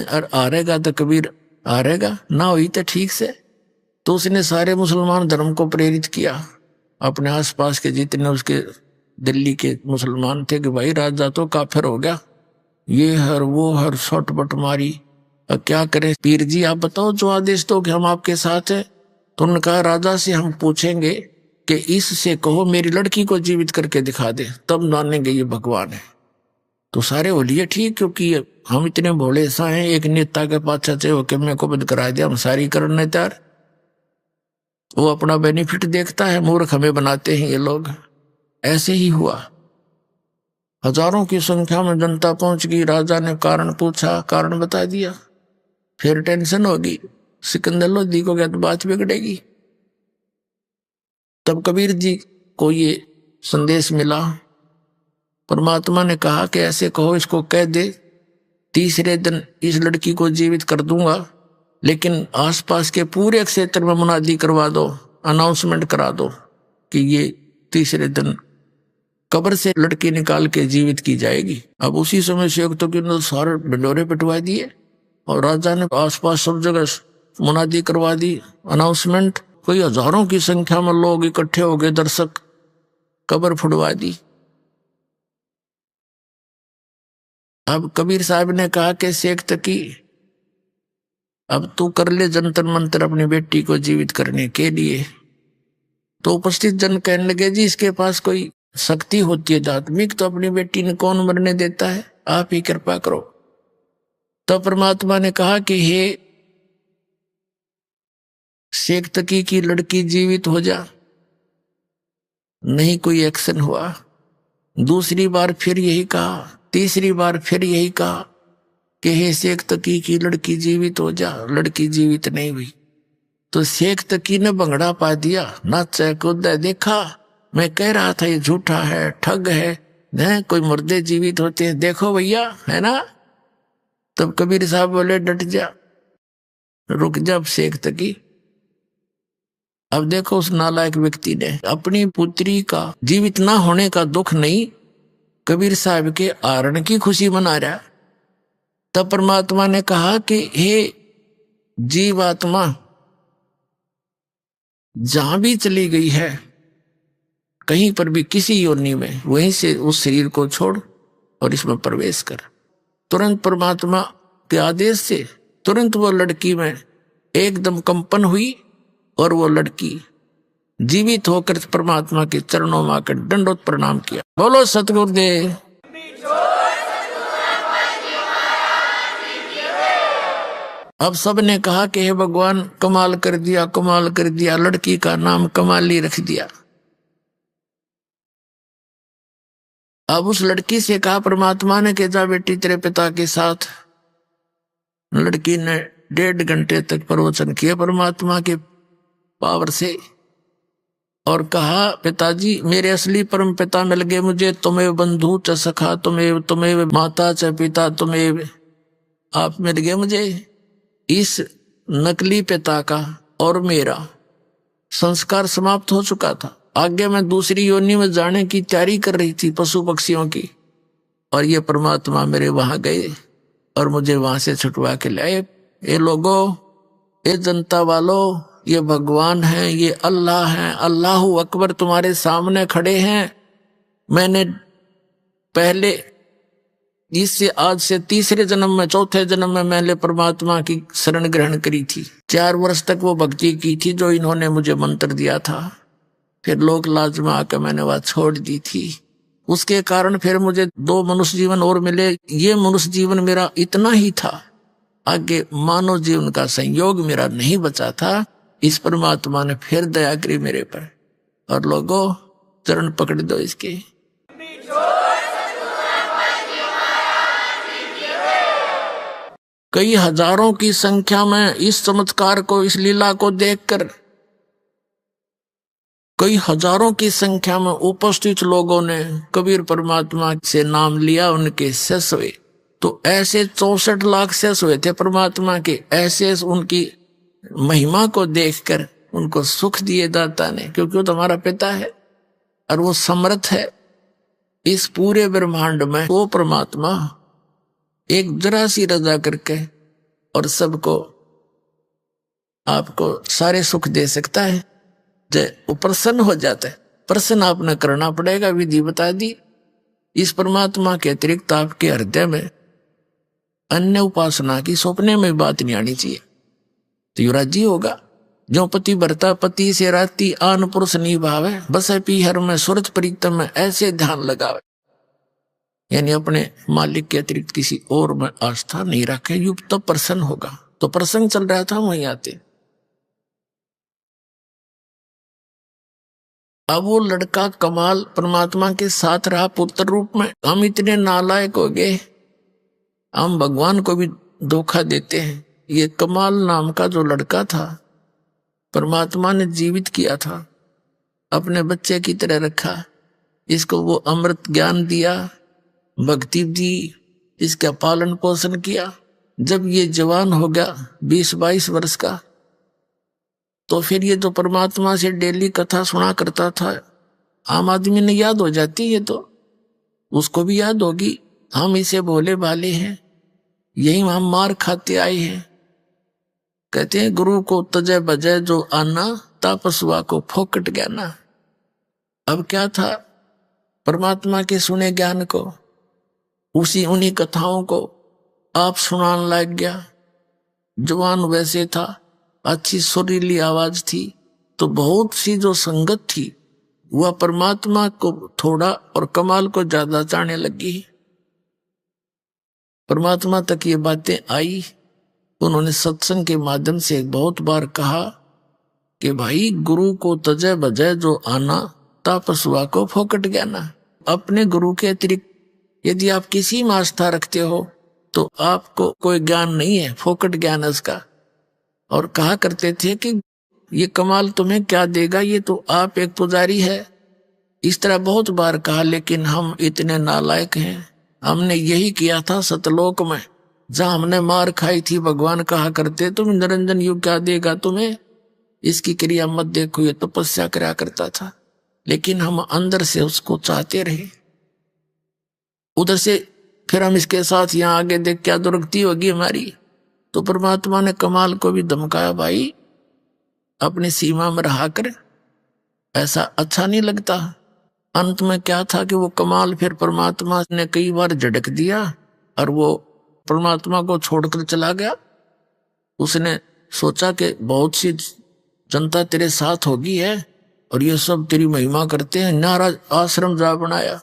Speaker 2: और हारेगा तो कबीर हारेगा, ना हुई तो ठीक से। तो उसने सारे मुसलमान धर्म को प्रेरित किया, अपने आसपास के जितने उसके दिल्ली के मुसलमान थे कि भाई राजा तो काफिर हो गया, ये हर वो हर शॉटपट मारी, अब क्या करें पीर जी आप बताओ, जो आदेश दो कि हम आपके साथ हैं। तो उन्होंने कहा राजा से हम पूछेंगे कि इससे कहो मेरी लड़की को जीवित करके दिखा दे, तब मानेंगे ये भगवान है। तो सारे बोलिए ठीक, क्योंकि हम इतने भोले सा हैं, एक नेता के पाछा से होकर मेरे को बंद करा दिया, हम सारी करने तैयार। वो अपना बेनिफिट देखता है, मूर्ख हमें बनाते हैं ये लोग। ऐसे ही हुआ, हजारों की संख्या में जनता पहुंच गई। राजा ने कारण पूछा, कारण बता दिया, फिर टेंशन होगी, सिकंदर लोधी को क्या तो बात बिगड़ेगी। तब कबीर जी को ये संदेश मिला, परमात्मा ने कहा कि ऐसे कहो, इसको कह दे 3रे दिन इस लड़की को जीवित कर दूंगा, लेकिन आसपास के पूरे क्षेत्र में मुनादी करवा दो, अनाउंसमेंट करा दो कि ये 3रे दिन कब्र से लड़की निकाल के जीवित की जाएगी। अब उसी समय से तो कि सारे ढिंडोरे पिटवा दिए और राजा ने आसपास सब जगह मुनादी करवा दी, अनाउंसमेंट। कोई हजारों की संख्या में लोग इकट्ठे हो गए, दर्शक, कब्र फुड़वा दी। अब कबीर साहब ने कहा कि शेख तकी अब तू कर ले जंतर मंतर अपनी बेटी को जीवित करने के लिए। तो उपस्थित जन कहने लगे जी इसके पास कोई शक्ति होती है आध्यात्मिक, तो अपनी बेटी ने कौन मरने देता है, आप ही कृपा करो। तो परमात्मा ने कहा कि हे शेख तकी की लड़की जीवित हो जा। नहीं कोई एक्शन हुआ। दूसरी बार फिर यही कहा, तीसरी बार फिर यही कहा कि हे शेख तकी की लड़की जीवित हो जा। लड़की जीवित नहीं हुई। तो शेख तकी ने भंगड़ा पा दिया, नाचा कूदा, देखा मैं कह रहा था ये झूठा है, ठग है, कोई मुर्दे जीवित होते हैं, देखो भैया, है ना। तब कबीर साहब बोले डट जा, रुक जा शेख तकी। अब देखो उस नालायक व्यक्ति ने अपनी पुत्री का जीवित ना होने का दुख नहीं, कबीर साहब के आरण की खुशी मना रहा। तब परमात्मा ने कहा कि हे जीवात्मा, जहां भी चली गई है कहीं पर भी किसी योनि में, वहीं से उस शरीर को छोड़ और इसमें प्रवेश कर। तुरंत परमात्मा के आदेश से तुरंत वो लड़की में एकदम कंपन हुई और वो लड़की जीवित होकर परमात्मा के चरणों में आकर दंडोत प्रणाम किया। बोलो सतगुरुदेव। अब सबने कहा कि हे भगवान, कमाल कर दिया, कमाल कर दिया। लड़की का नाम कमाली रख दिया। अब उस लड़की से कहा परमात्मा ने कि जा बेटी तेरे पिता के साथ। लड़की ने 1.5 घंटे तक प्रवचन किया परमात्मा के पावर से और कहा पिताजी मेरे असली परम पिता मिल गए मुझे। तुम्हें बंधु च सखा, तुम्हें माता च पिता, तुम्हें आप मिल गए मुझे। इस नकली पिता का और मेरा संस्कार समाप्त हो चुका था। आगे मैं दूसरी योनि में जाने की तैयारी कर रही थी पशु पक्षियों की, और ये परमात्मा मेरे वहां गए और मुझे वहां से छुटवा के लाए। ये लोगों, ये जनता वालों, ये भगवान है, ये अल्लाह है, अल्लाहु अकबर तुम्हारे सामने खड़े हैं। मैंने पहले इससे आज से तीसरे जन्म में, चौथे जन्म में मैंने परमात्मा की शरण ग्रहण करी थी। 4 वर्ष तक वो भक्ति की थी जो इन्होंने मुझे मंत्र दिया था। फिर लोक लाज में आकर मैंने वह छोड़ दी थी। उसके कारण फिर मुझे 2 मनुष्य जीवन और मिले। ये मनुष्य जीवन मेरा इतना ही था, आगे मानव जीवन का संयोग मेरा नहीं बचा था। इस परमात्मा ने फिर दया करी मेरे पर। और लोगों, चरण पकड़ दो इसके। कई हजारों की संख्या में इस चमत्कार को, इस लीला को देखकर कई हजारों की संख्या में उपस्थित लोगों ने कबीर परमात्मा से नाम लिया, उनके शिष्य हुए। तो ऐसे 64 लाख शिष्य हुए थे परमात्मा के। ऐसे उनकी महिमा को देखकर उनको सुख दिए दाता ने, क्योंकि वो तुम्हारा पिता है और वो समर्थ है। इस पूरे ब्रह्मांड में वो परमात्मा एक जरा सी रजा करके और सबको, आपको सारे सुख दे सकता है। वो प्रसन्न हो जाता है। प्रसन्न आपने करना पड़ेगा, विधि बता दी। इस परमात्मा के अतिरिक्त आपके हृदय में अन्य उपासना की सपने में बात नहीं आनी चाहिए, तो युवराजी होगा। जो पति भरता पति से राती आन पुरुष निभावे, बस पीहर में सुरत प्रीतम में ऐसे ध्यान लगावे। यानी अपने मालिक के अतिरिक्त किसी और में आस्था नहीं रखे, युग तो प्रसन्न होगा। तो प्रसंग चल रहा था, वहीं आते। अब वो लड़का कमाल परमात्मा के साथ रहा पुत्र रूप में। हम इतने नालायक हो गए, हम भगवान को भी धोखा देते हैं। ये कमाल नाम का जो लड़का था, परमात्मा ने जीवित किया था, अपने बच्चे की तरह रखा। इसको वो अमृत ज्ञान दिया, भक्ति दी, इसका पालन पोषण किया। जब ये जवान हो गया 20-22 वर्ष का, तो फिर ये तो परमात्मा से डेली कथा सुना करता था। आम आदमी ने याद हो जाती है, तो उसको भी याद होगी। हम इसे भोले भाले हैं, यही हम मार खाते आए हैं। कहते हैं गुरु को तजय बजय जो आना, तापसुआ को फोकट ज्ञाना। अब क्या था, परमात्मा के सुने ज्ञान को, उन्हीं कथाओं को आप सुनाने लग गया। जवान वैसे था, अच्छी सुरीली आवाज थी, तो बहुत सी जो संगत थी वह परमात्मा को थोड़ा और कमाल को ज्यादा चाहने लगी। परमात्मा तक ये बातें आई। उन्होंने सत्संग के माध्यम से बहुत बार कहा कि भाई गुरु को तजय बजय जो आना, तापसुआ को फोकट ज्ञाना। अपने गुरु के अतिरिक्त यदि आप किसी में आस्था रखते हो तो आपको कोई ज्ञान नहीं है, फोकट ज्ञान है उसका। और कहा करते थे कि ये कमाल तुम्हें क्या देगा, ये तो आप एक पुजारी है। इस तरह बहुत बार कहा, लेकिन हम इतने नालायक हैं। हमने यही किया था सतलोक में, जहां हमने मार खाई थी। भगवान कहा करते तुम निरंजन युग क्या देगा तुम्हें, इसकी क्रिया मत देखो, ये तपस्या करा करता था। लेकिन हम अंदर से उसको चाहते रहे। उधर से फिर हम इसके साथ यहाँ आगे देख क्या दुर्गति होगी हमारी। तो परमात्मा ने कमाल को भी धमकाया, भाई अपनी सीमा में रहा कर, ऐसा अच्छा नहीं लगता। अंत में क्या था कि वो कमाल फिर परमात्मा ने कई बार झटक दिया और वो परमात्मा को छोड़कर चला गया। उसने सोचा कि बहुत सी जनता तेरे साथ होगी है और ये सब तेरी महिमा करते हैं, नारा आश्रम जा बनाया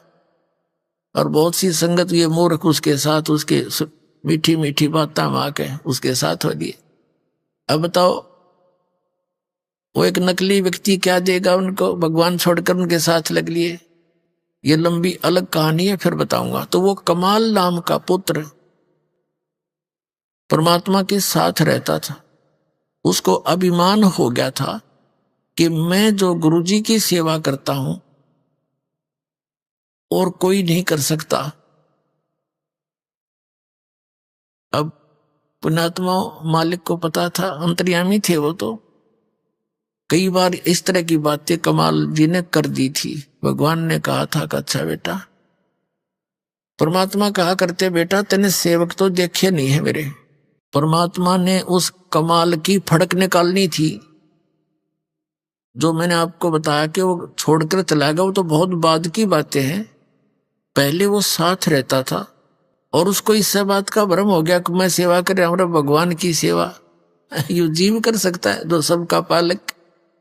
Speaker 2: और बहुत सी संगत ये मूर्ख उसके साथ उसके मीठी मीठी बातें माँ के उसके साथ हो गई। अब बताओ वो एक नकली व्यक्ति क्या देगा उनको, भगवान छोड़कर उनके साथ लग लिए। ये लंबी अलग कहानी है, फिर बताऊंगा। तो वो कमाल नाम का पुत्र परमात्मा के साथ रहता था। उसको अभिमान हो गया था कि मैं जो गुरुजी की सेवा करता हूं और कोई नहीं कर सकता। अब पुण्यात्मा मालिक को पता था, अंतर्यामी थे वो, तो कई बार इस तरह की बातें कमाल जी ने कर दी थी। भगवान ने कहा था कि अच्छा बेटा, परमात्मा कहा करते बेटा तेने सेवक तो देखे नहीं है मेरे। परमात्मा ने उस कमाल की फड़क निकालनी थी। जो मैंने आपको बताया कि वो छोड़कर चला गया, वो तो बहुत बाद की बातें हैं। पहले वो साथ रहता था और उसको इससे बात का भ्रम हो गया कि मैं सेवा कर रहा हूं, भगवान की सेवा यू जीव कर सकता है जो सबका पालक।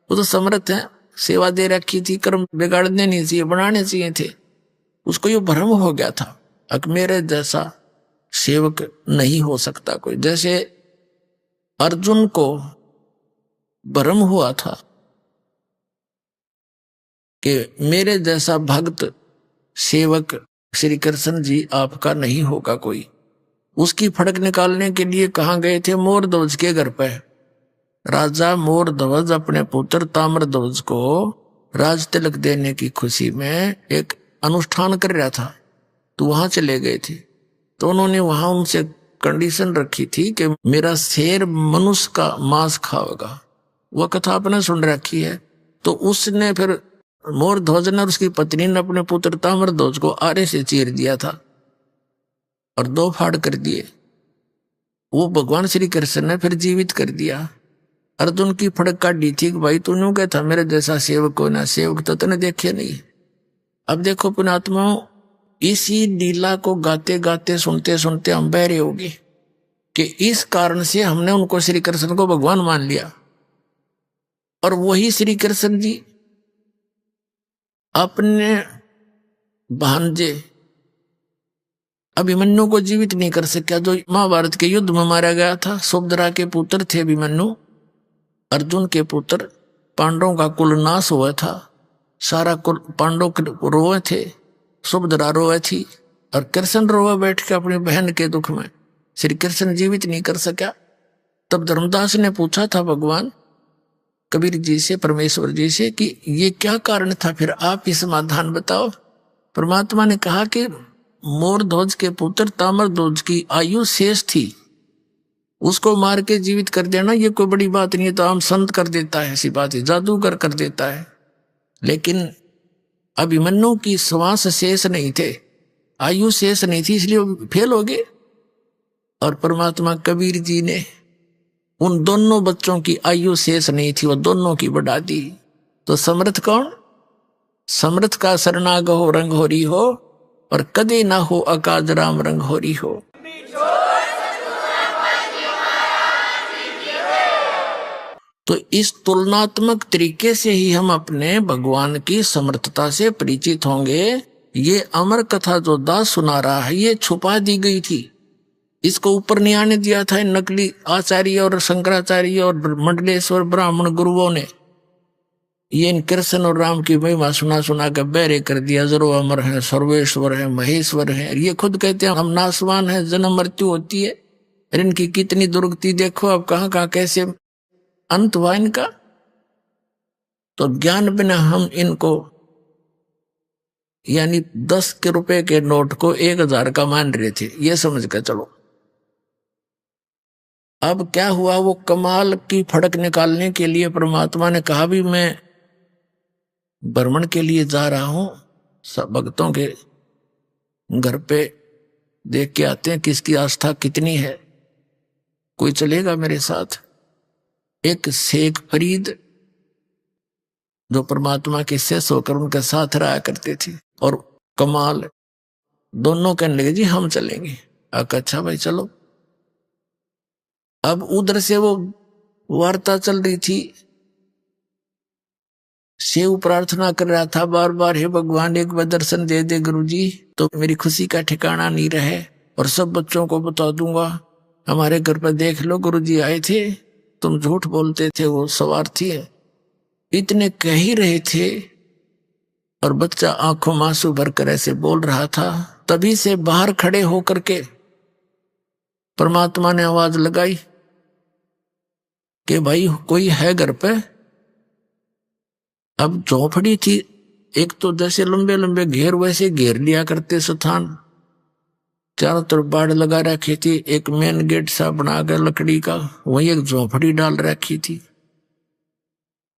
Speaker 2: वो तो समर्थ है, सेवा दे रखी थी, कर्म बिगाड़ने नहीं चाहिए, बनाने चाहिए थे। उसको ये भ्रम हो गया था कि मेरे जैसा सेवक नहीं हो सकता कोई। जैसे अर्जुन को भ्रम हुआ था कि मेरे जैसा भक्त सेवक श्री कृष्ण जी आपका नहीं होगा कोई। उसकी फड़क निकालने के लिए कहाँ गए थे? मोरध्वज के घर पे। राजा मोरध्वज अपने पुत्र ताम्रध्वज को राज तिलक देने की खुशी में एक अनुष्ठान कर रहा था, तो वहां चले गए थे। तो उन्होंने वहां उनसे कंडीशन रखी थी कि मेरा शेर मनुष्य का मांस खाएगा। वह कथा आपने सुन रखी है। तो उसने फिर मोरध्वज ने और उसकी पत्नी ने अपने पुत्र ताम्रध्वज को आरे से चीर दिया था और 2 फाड़ कर दिए। वो भगवान श्री कृष्ण ने फिर जीवित कर दिया। अर्जुन की फड़क काटी थी कि भाई तू न्यू कहता मेरे जैसा सेवक को ना, सेवक तो तूने देखे नहीं। अब देखो पुण्यात्माओं, इसी लीला को गाते गाते सुनते सुनते हम बहरे हो गए कि इस कारण से हमने उनको श्री कृष्ण को भगवान मान लिया। और वही श्री कृष्ण जी अपने भांजे अभिमन्यु को जीवित नहीं कर सका, जो महाभारत के युद्ध में मारा गया था। सुभद्रा के पुत्र थे अभिमन्यु, अर्जुन के पुत्र। पांडवों का कुल नाश हुआ था, सारा कुल पांडव रोए थे, सुभद्रा रोए थी और कृष्ण रोए बैठ के अपनी बहन के दुख में। श्री कृष्ण जीवित नहीं कर सका। तब धर्मदास ने पूछा था भगवान कबीर जी से, परमेश्वर जी से, कि ये क्या कारण था, फिर आप ही समाधान बताओ। परमात्मा ने कहा कि मोरध्वज के पुत्र ताम्रध्वज की आयु शेष थी, उसको मार के जीवित कर देना ये कोई बड़ी बात नहीं है। तो आम संत कर देता है, ऐसी बात है, जादूगर कर देता है। लेकिन अभिमन्यु की श्वास शेष नहीं थे, आयु शेष नहीं थी, इसलिए वो फेल हो गए। और परमात्मा कबीर जी ने उन दोनों बच्चों की आयु शेष नहीं थी, वो दोनों की बढ़ा दी। तो समर्थ कौन? समर्थ का शरणागत हो रंग होरी हो और कदे ना हो अकाज राम रंग होरी हो। तो इस तुलनात्मक तरीके से ही हम अपने भगवान की समर्थता से परिचित होंगे। ये अमर कथा जो दास सुना रहा है ये छुपा दी गई थी, इसको ऊपर नहीं आने दिया था इन नकली आचार्य और शंकराचार्य और मंडलेश्वर ब्राह्मण गुरुओं ने। ये इन कृष्ण और राम की महिमा सुना सुना के बहरे कर दिया। जरो अमर है, सर्वेश्वर है, महेश्वर है। ये खुद कहते हैं हम नासवान है, जन्म मृत्यु होती है। इनकी कितनी दुर्गति देखो, अब कहाँ कहाँ कैसे अंत हुआ इनका। तो ज्ञान बिना हम इनको यानी 10 के रुपए के नोट को 1000 का मान रहे थे, ये समझ कर चलो। अब क्या हुआ, वो कमाल की फड़क निकालने के लिए परमात्मा ने कहा भी मैं भ्रमण के लिए जा रहा हूं, सब भक्तों के घर पे देख के आते हैं किसकी आस्था कितनी है, कोई चलेगा मेरे साथ। एक शेख फरीद जो परमात्मा के शिष्य होकर उनके साथ रहा करते थे, और कमाल दोनों कहने लगे जी हम चलेंगे। अच्छा भाई चलो। अब उधर से वो वार्ता चल रही थी, शिव प्रार्थना कर रहा था बार बार, हे भगवान एक बार दर्शन दे दे गुरुजी, तो मेरी खुशी का ठिकाना नहीं रहे और सब बच्चों को बता दूंगा। हमारे घर पर देख लो गुरुजी आए थे, तुम झूठ बोलते थे, वो सवार थी। इतने कह ही रहे थे और बच्चा आंखों में आंसू भरकर ऐसे बोल रहा था। तभी से बाहर खड़े होकर के परमात्मा ने आवाज लगाई कि भाई कोई है घर पे। अब झोपड़ी थी, एक तो जैसे लंबे लंबे घेर वैसे घेर लिया करते स्थान, चारों तरफ बाड़ लगा रखी थी, एक मेन गेट सा बना कर लकड़ी का, वहीं एक झोपड़ी डाल रखी थी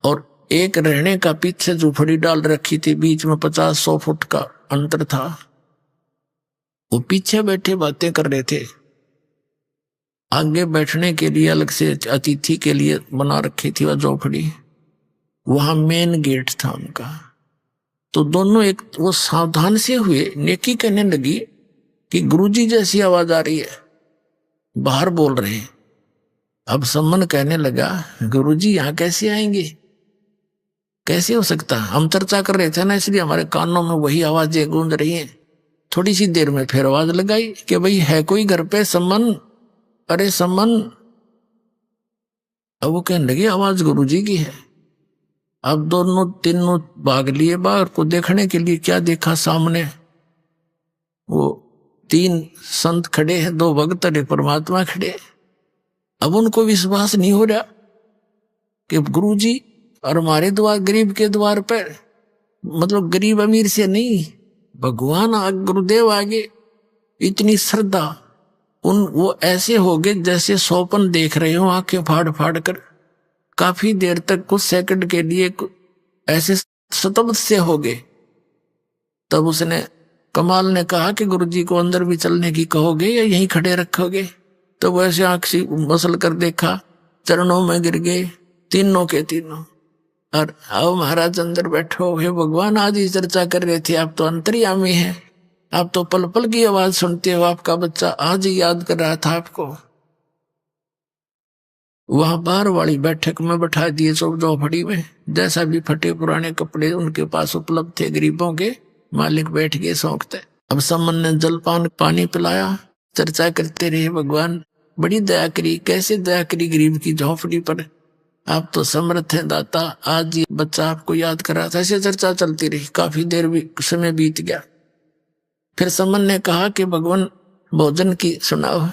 Speaker 2: और एक रहने का पीछे झोपड़ी डाल रखी थी, बीच में 50-100 फुट का अंतर था। वो पीछे बैठे बातें कर रहे थे, आगे बैठने के लिए अलग से अतिथि के लिए बना रखी थी वह झोपड़ी, वहां मेन गेट था उनका। तो दोनों एक वो सावधान से हुए, नेकी कहने लगी कि गुरुजी जैसी आवाज आ रही है, बाहर बोल रहे हैं। अब सम्मन कहने लगा गुरुजी यहां कैसे आएंगे, कैसे हो सकता, हम चर्चा कर रहे थे ना इसलिए हमारे कानों में वही आवाजें गूंज रही हैं। थोड़ी सी देर में फिर आवाज लगाई कि भाई है कोई घर पे सम्मन, अरे सम्मन। अब वो कहने लगे आवाज गुरुजी की है। अब दोनों तीनों भाग लिए बाहर को देखने के लिए। क्या देखा सामने, वो 3 संत खड़े हैं, 2 भक्त और 1 परमात्मा खड़े। अब उनको विश्वास नहीं हो रहा कि गुरुजी और हमारे द्वार, गरीब के द्वार पर, मतलब गरीब अमीर से नहीं, भगवान गुरुदेव आगे इतनी श्रद्धा। वो ऐसे हो गए जैसे सोपन देख रहे हो, आंखें फाड़ फाड़ कर। काफी देर तक, कुछ सेकंड के लिए ऐसे स्तब्ध से हो गए। तब उसने, कमाल ने कहा कि गुरुजी को अंदर भी चलने की कहोगे या यहीं खड़े रखोगे। तो वैसे आंख सी मसल कर देखा, चरणों में गिर गए तीनों के तीनों। और आओ महाराज अंदर बैठो, हे भगवान आज ही चर्चा कर रहे थे, आप तो अंतर्यामी हैं, आप तो पल पल की आवाज सुनते हो, आपका बच्चा आज ही याद कर रहा था आपको। वहां बाहर वाली बैठक में बैठा दिए सब झोपड़ी में, जैसा भी फटे पुराने कपड़े उनके पास उपलब्ध थे गरीबों के, मालिक बैठ गए सौंकते। अब सम्मन ने जलपान पानी पिलाया, चर्चा करते रहे, भगवान बड़ी दया करी, कैसे दया करी गरीब की झोपड़ी पर, आप तो समर्थ हैं दाता, आज ये बच्चा आपको याद कर रहा था। ऐसे चर्चा चलती रही, काफी देर भी समय बीत गया। फिर सम्मन ने कहा कि भगवान भोजन की सुनाओ।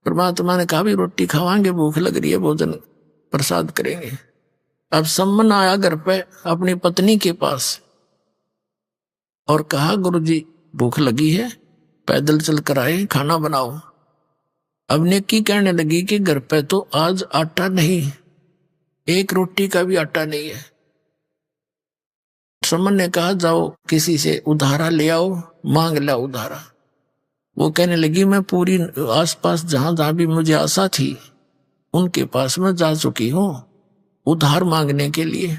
Speaker 2: परमात्मा ने कहा भी रोटी खावांगे, भूख लग रही है, भोजन प्रसाद करेंगे। अब सम्मन आया घर पे अपनी पत्नी के पास और कहा गुरुजी भूख लगी है, पैदल चल कर आए, खाना बनाओ। अब नेकी कहने लगी कि घर पे तो आज आटा नहीं, 1 रोटी का भी आटा नहीं है। सम्मन ने कहा जाओ किसी से उधारा ले आओ, मांग ला उधारा। वो कहने लगी मैं पूरी आसपास जहां जहां भी मुझे आशा थी उनके पास मैं जा चुकी हूं उधार मांगने के लिए,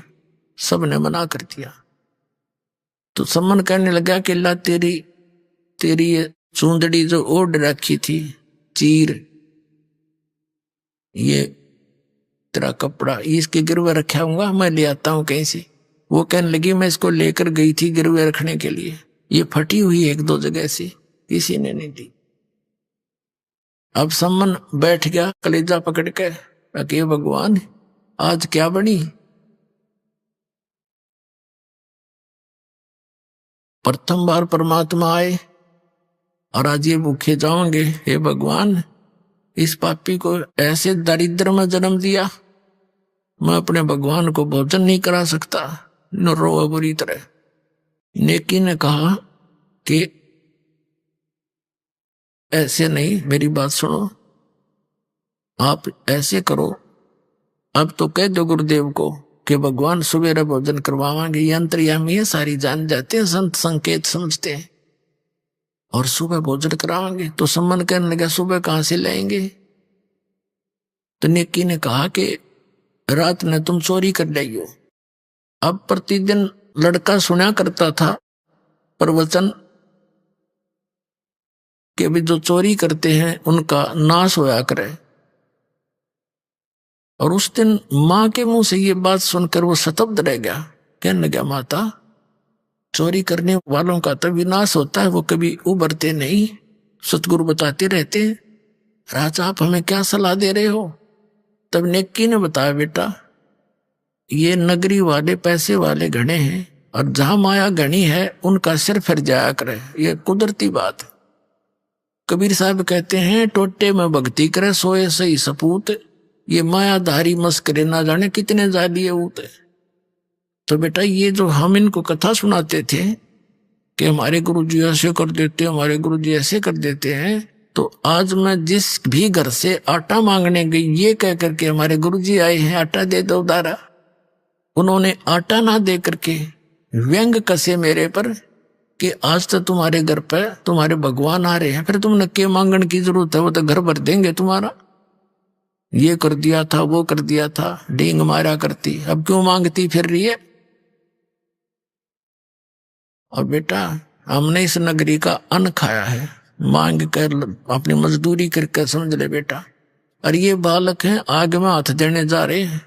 Speaker 2: सबने मना कर दिया। तो सम्मन कहने लगा कि ला तेरी ये चूंदड़ी जो ओढ़ रखी थी, चीर, ये तेरा कपड़ा, इसके गिरवे रखा हूंगा, मैं ले आता हूं कहीं से। वो कहने लगी मैं इसको लेकर गई थी गिरवे रखने के लिए, ये फटी हुई 1-2 जगह से, किसी ने नहीं दी। अब सम्मन बैठ गया कलेजा पकड़ के, कि भगवान आज क्या बनी। प्रथम बार परमात्मा आए और आज ये भूखे जाओगे, हे भगवान इस पापी को ऐसे दरिद्र में जन्म दिया, मैं अपने भगवान को भोजन नहीं करा सकता, न रो बुरी तरह। नेकी ने कहा कि ऐसे नहीं, मेरी बात सुनो, आप ऐसे करो, अब तो कह दो गुरुदेव को कि भगवान सुबह भोजन करवावांगे, ये अंतर्यामी है, सारी जान जाते हैं, संत संकेत समझते हैं, और सुबह भोजन करावांगे। तो सम्मन कहने लगा सुबह कहां से लाएंगे। तो नेकी ने कहा कि रात में तुम चोरी कर लाई हो। अब प्रतिदिन लड़का सुना करता था प्रवचन कि भी जो चोरी करते हैं उनका नाश होया करे, और उस दिन माँ के मुंह से ये बात सुनकर वो स्तब्ध रह गया। कहने लगा, माता, चोरी करने वालों का तो विनाश होता है, वो कभी उभरते नहीं, सतगुरु बताते रहते हैं। राजा, आप हमें क्या सलाह दे रहे हो? तब नेकी ने बताया, बेटा, ये नगरी वाले पैसे वाले घने हैं, और जहां माया घनी है उनका सिर फिर जाया करे, ये कुदरती बात है। कबीर साहब कहते हैं, टोटे में भक्ति करे सोए सही सपूत, ये मायाधारी मस्करे ना जाने कितने जालिए ऊते। तो बेटा, ये जो हम इनको कथा सुनाते थे कि हमारे गुरुजी ऐसे कर देते, हमारे गुरुजी ऐसे कर देते हैं, तो आज मैं जिस भी घर से आटा मांगने गई, ये कह करके हमारे गुरुजी आए हैं, आटा दे दो उधारा, उन्होंने आटा ना दे करके व्यंग कसे मेरे पर कि आज तो तुम्हारे घर पर तुम्हारे भगवान आ रहे हैं, फिर तुमने क्या मांगने की जरूरत है, वो तो घर भर देंगे तुम्हारा। ये कर दिया था, वो कर दिया था, डींग मारा करती, अब क्यों मांगती फिर रही है? और बेटा, हमने इस नगरी का अन्न खाया है, मांग कर अपनी मजदूरी करके, समझ ले बेटा। और ये बालक हैं, आग में हाथ देने जा रहे हैं।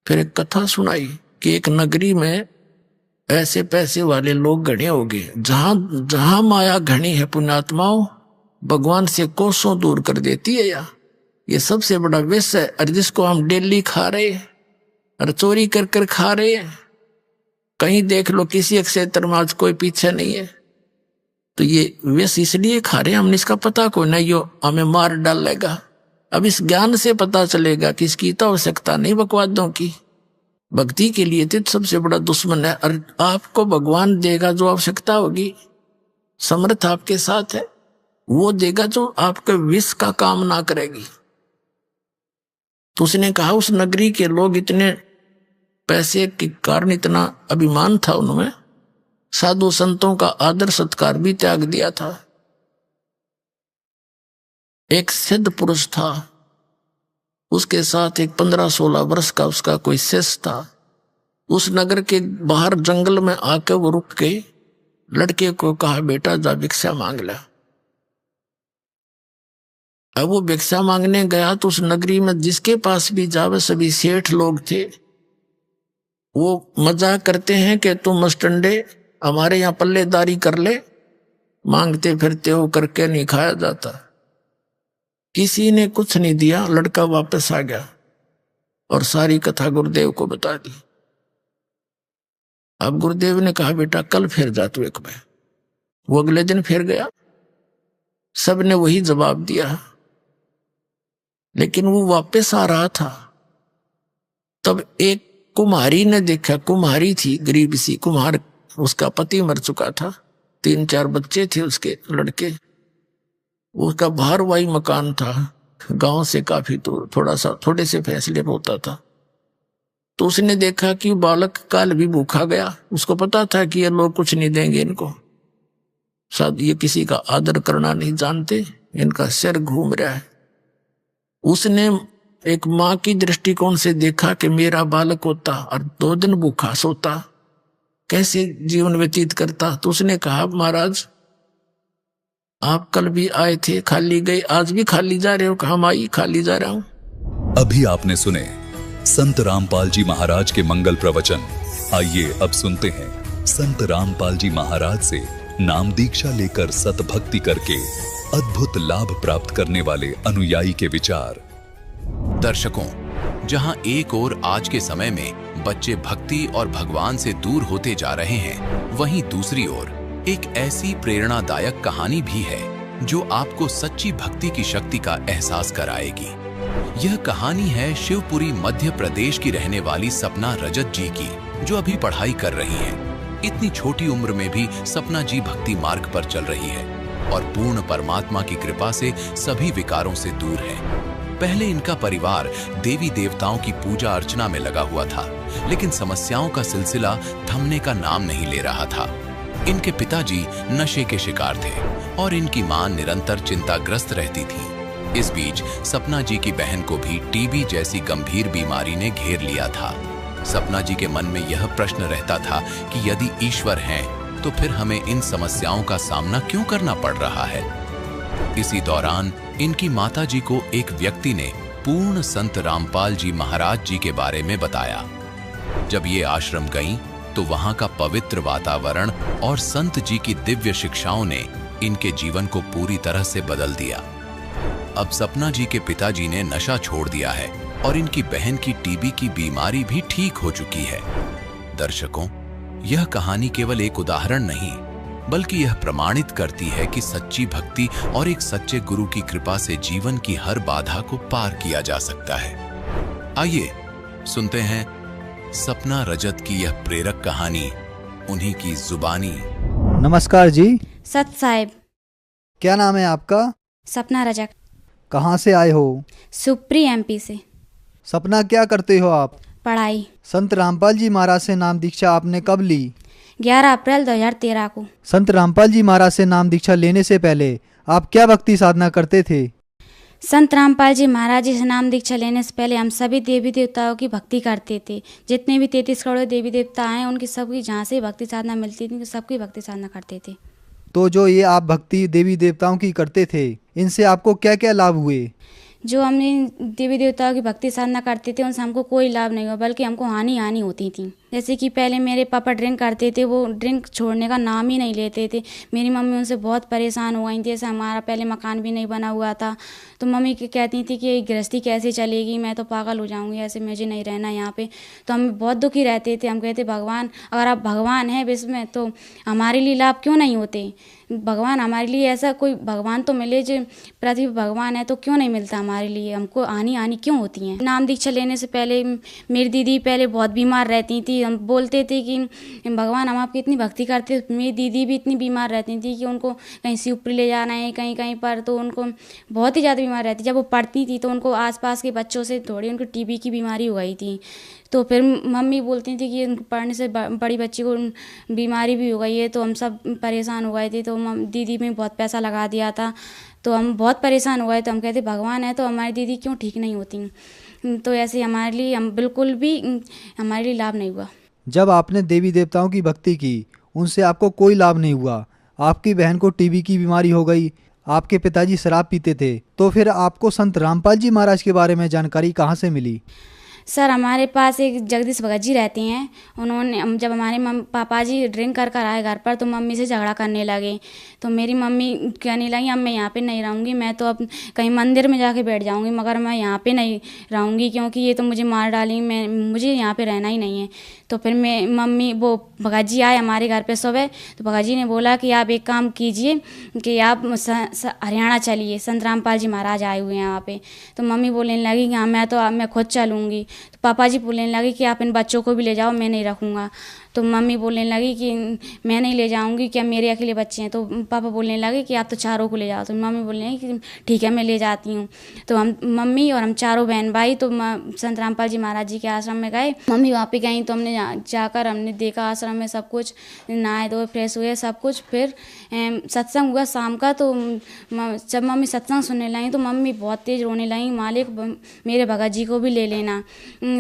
Speaker 2: फिर एक कथा सुनाई कि एक नगरी में ऐसे पैसे वाले लोग घने हो गए, जहां जहां माया घनी है पुण्यात्माओं, भगवान से कोसों दूर कर देती है। या ये सबसे बड़ा विष है, और जिसको हम डेली खा रहे हैं और चोरी कर कर खा रहे हैं। कहीं देख लो, किसी एक क्षेत्र में आज कोई पीछे नहीं है। तो ये विष इसलिए खा रहे हैं, हमने इसका पता कोई नहीं, यो हमें मार डालेगा। अब इस ज्ञान से पता चलेगा कि इसकी तो आवश्यकता नहीं बकवादों की। भक्ति के लिए तो सबसे बड़ा दुश्मन है, और आपको भगवान देगा जो आवश्यकता होगी, समर्थ आपके साथ है, वो देगा जो आपके विष का काम ना करेगी। तो उसने कहा, उस नगरी के लोग इतने पैसे के कारण इतना अभिमान था उनमें, साधु संतों का आदर सत्कार भी त्याग दिया था। एक सिद्ध पुरुष था, उसके साथ एक 15-16 वर्ष का उसका कोई शिष्य था। उस नगर के बाहर जंगल में आकर वो रुक के लड़के को कहा, बेटा जा भिक्षा मांग ले। अब वो भिक्षा मांगने गया तो उस नगरी में जिसके पास भी जावे सभी सेठ लोग थे। वो मजाक करते हैं कि तुम मस्टंडे हमारे यहाँ पल्लेदारी कर ले, मांगते फिरते हो, करके नहीं खाया जाता। किसी ने कुछ नहीं दिया, लड़का वापस आ गया और सारी कथा गुरुदेव को बता दी। अब गुरुदेव ने कहा, बेटा कल फिर जा तू एक बार। वो अगले दिन फिर गया, सबने वही जवाब दिया, लेकिन वो वापस आ रहा था। तब एक कुम्हारी ने देखा, कुम्हारी थी गरीब सी कुम्हार, उसका पति मर चुका था, 3-4 बच्चे थे उसके लड़के। उसका भारवाही मकान था, गांव से काफी दूर, थोड़े से फैसले पे होता था। तो उसने देखा कि बालक काल भी भूखा गया। उसको पता था कि ये लोग कुछ नहीं देंगे इनको, शायद ये किसी का आदर करना नहीं जानते, इनका सिर घूम रहा है। उसने एक माँ की दृष्टिकोण से देखा कि मेरा बालक होता और 2 दिन भूखा सोता, कैसे जीवन व्यतीत करता। तो उसने कहा, महाराज आप कल भी आए थे, खाली गए, आज भी खाली जा रहे हो? कहा, माई खाली जा रहा हूं।
Speaker 6: अभी आपने सुने संत रामपाल जी महाराज के मंगल प्रवचन। आइए अब सुनते हैं संत रामपाल जी महाराज से नाम दीक्षा लेकर सतभक्ति करके अद्भुत लाभ प्राप्त करने वाले अनुयायी के विचार।
Speaker 3: दर्शकों, जहां एक ओर आज के समय में बच्चे भक्ति और भगवान से दूर होते जा रहे हैं, वहीं दूसरी ओर एक ऐसी प्रेरणादायक कहानी भी है जो आपको सच्ची भक्ति की शक्ति का एहसास कराएगी। यह कहानी है शिवपुरी मध्य प्रदेश की रहने वाली सपना रजत जी की, जो अभी पढ़ाई कर रही हैं। इतनी छोटी उम्र में भी सपना जी भक्ति मार्ग पर चल रही है और पूर्ण परमात्मा की कृपा से सभी विकारों से दूर है। पहले इनका परिवार देवी देवताओं की पूजा अर्चना में लगा हुआ था, लेकिन समस्याओं का सिलसिला थमने का नाम नहीं ले रहा था। इनके पिताजी नशे के शिकार थे और इनकी मां निरंतर चिंताग्रस्त रहती थी। इस बीच सपना जी की बहन को भी टीबी जैसी गंभीर बीमारी ने घेर लिया था। सपना जी के मन में यह प्रश्न रहता था कि यदि ईश्वर हैं, तो फिर हमें इन समस्याओं का सामना क्यों करना पड़ रहा है। इसी दौरान इनकी माताजी को एक व्यक्ति ने पूर्ण संत रामपाल जी महाराज जी के बारे में बताया। जब ये आश्रम गईं, तो वहां का पवित्र वातावरण और संत जी की दिव्य शिक्षाओं ने इनके जीवन को पूरी तरह से बदल दिया। अब सपना जी के पिताजी ने नशा छोड़ दिया है और इनकी बहन की टीबी की बीमारी भी ठीक हो चुकी है। दर्शकों, यह कहानी केवल एक उदाहरण नहीं, बल्कि यह प्रमाणित करती है कि सच्ची भक्ति और एक सच्चे गुरु की कृपा से जीवन की हर बाधा को पार किया जा सकता है। आइए सुनते हैं सपना रजत की यह प्रेरक कहानी, उन्हीं की जुबानी।
Speaker 4: नमस्कार जी।
Speaker 7: सत साहिब।
Speaker 4: क्या नाम है आपका?
Speaker 7: सपना रजक।
Speaker 4: कहाँ से आए हो?
Speaker 7: सुप्री एमपी से।
Speaker 4: सपना, क्या करते हो आप?
Speaker 7: पढ़ाई।
Speaker 4: संत रामपाल जी महाराज से नाम दीक्षा आपने कब ली?
Speaker 7: 11 अप्रैल 2013 को।
Speaker 4: संत रामपाल जी महाराज से नाम दीक्षा लेने से पहले आप क्या भक्ति साधना करते थे?
Speaker 7: संत रामपाल जी महाराज जी से नाम दीक्षा लेने से पहले हम सभी देवी देवताओं की भक्ति करते थे। जितने भी 33 करोड़ देवी देवता हैं, उनकी सबकी जहाँ से भक्ति साधना मिलती थी, सबकी भक्ति साधना करते थे।
Speaker 4: तो जो ये आप भक्ति देवी देवताओं की करते थे, इनसे आपको क्या क्या लाभ हुए?
Speaker 7: जो हमने देवी देवताओं की भक्ति साधना करते थे, उनसे हमको कोई लाभ नहीं हुआ, बल्कि हमको हानि होती थी। जैसे कि पहले मेरे पापा ड्रिंक करते थे, वो ड्रिंक छोड़ने का नाम ही नहीं लेते थे। मेरी मम्मी उनसे बहुत परेशान हो गई थी। जैसे हमारा पहले मकान भी नहीं बना हुआ था, तो मम्मी कहती थी कि गृहस्थी कैसे चलेगी, मैं तो पागल हो जाऊंगी, ऐसे मुझे नहीं रहना यहाँ पे। तो हम बहुत दुखी रहते थे। हम कहते, भगवान, अगर आप भगवान हैं विश्व में, तो हमारे लिए लाभ क्यों नहीं होते? भगवान हमारे लिए ऐसा कोई भगवान तो मिले, जो पृथ्वी भगवान है, तो क्यों नहीं मिलता हमारे लिए? हमको हानि क्यों होती है? नाम दीक्षा लेने से पहले मेरी दीदी पहले बहुत बीमार रहती थी। हम बोलते थे कि भगवान, हम आपकी इतनी भक्ति करते। मेरी दीदी भी इतनी बीमार रहती थी कि उनको कहीं शिवपुरी ले जाना है, कहीं कहीं पर, तो उनको बहुत ही ज़्यादा बीमार रहती। जब वो पढ़ती थी तो उनको आसपास के बच्चों से थोड़ी उनको टीबी की बीमारी हो गई थी। तो फिर मम्मी बोलती थी कि उनको पढ़ने से बड़ी बच्ची को बीमारी भी हो गई है। तो हम सब परेशान हो गए थे। तो दीदी में बहुत पैसा लगा दिया था, तो हम बहुत परेशान हो गए। तो हम कहते, भगवान है तो हमारी दीदी क्यों ठीक नहीं होती? तो ऐसे हमारे लिए बिल्कुल भी हमारे लिए लाभ नहीं हुआ।
Speaker 4: जब आपने देवी देवताओं की भक्ति की, उनसे आपको कोई लाभ नहीं हुआ, आपकी बहन को टीबी की बीमारी हो गई, आपके पिताजी शराब पीते थे, तो फिर आपको संत रामपाल जी महाराज के बारे में जानकारी कहाँ से मिली?
Speaker 7: सर, हमारे पास एक जगदीश भगत जी रहते हैं। उन्होंने जब हमारे पापा जी ड्रिंक कर आए घर पर, तो मम्मी से झगड़ा करने लगे। तो मेरी मम्मी कहने लगी, अब मैं यहाँ पे नहीं रहूँगी, मैं तो अब कहीं मंदिर में जाके बैठ जाऊँगी, मगर मैं यहाँ पे नहीं रहूँगी, क्योंकि ये तो मुझे मार डालेंगे, मुझे यहाँ पे रहना ही नहीं है। तो फिर वो भगत जी आए हमारे घर पे सुबह। तो भगत जी ने बोला कि आप एक काम कीजिए कि आप हरियाणा चलिए, संत रामपाल जी महाराज आए हुए हैं यहाँ पे। तो मम्मी बोलने लगी कि हाँ, मैं खुद चलूँगी। तो पापा जी बोलने लगे कि आप इन बच्चों को भी ले जाओ, मैं नहीं रखूँगा। तो मम्मी बोलने लगी कि मैं नहीं ले जाऊंगी, क्या मेरे अकेले बच्चे हैं? तो पापा बोलने लगे कि आप तो चारों को ले जाओ। तो मम्मी बोलने लगी कि ठीक है, मैं ले जाती हूँ। तो मम्मी और हम चारों बहन भाई तो संत रामपाल जी महाराज जी के आश्रम में गए। मम्मी वहाँ पे गई तो हमने जाकर हमने देखा आश्रम में सब कुछ, नहाए धोए फ्रेश हुए सब कुछ। फिर सत्संग हुआ शाम का। तो जब मम्मी सत्संग सुनने लगी तो मम्मी बहुत तेज़ रोने लगी, मालिक मेरे भगत जी को भी ले लेना।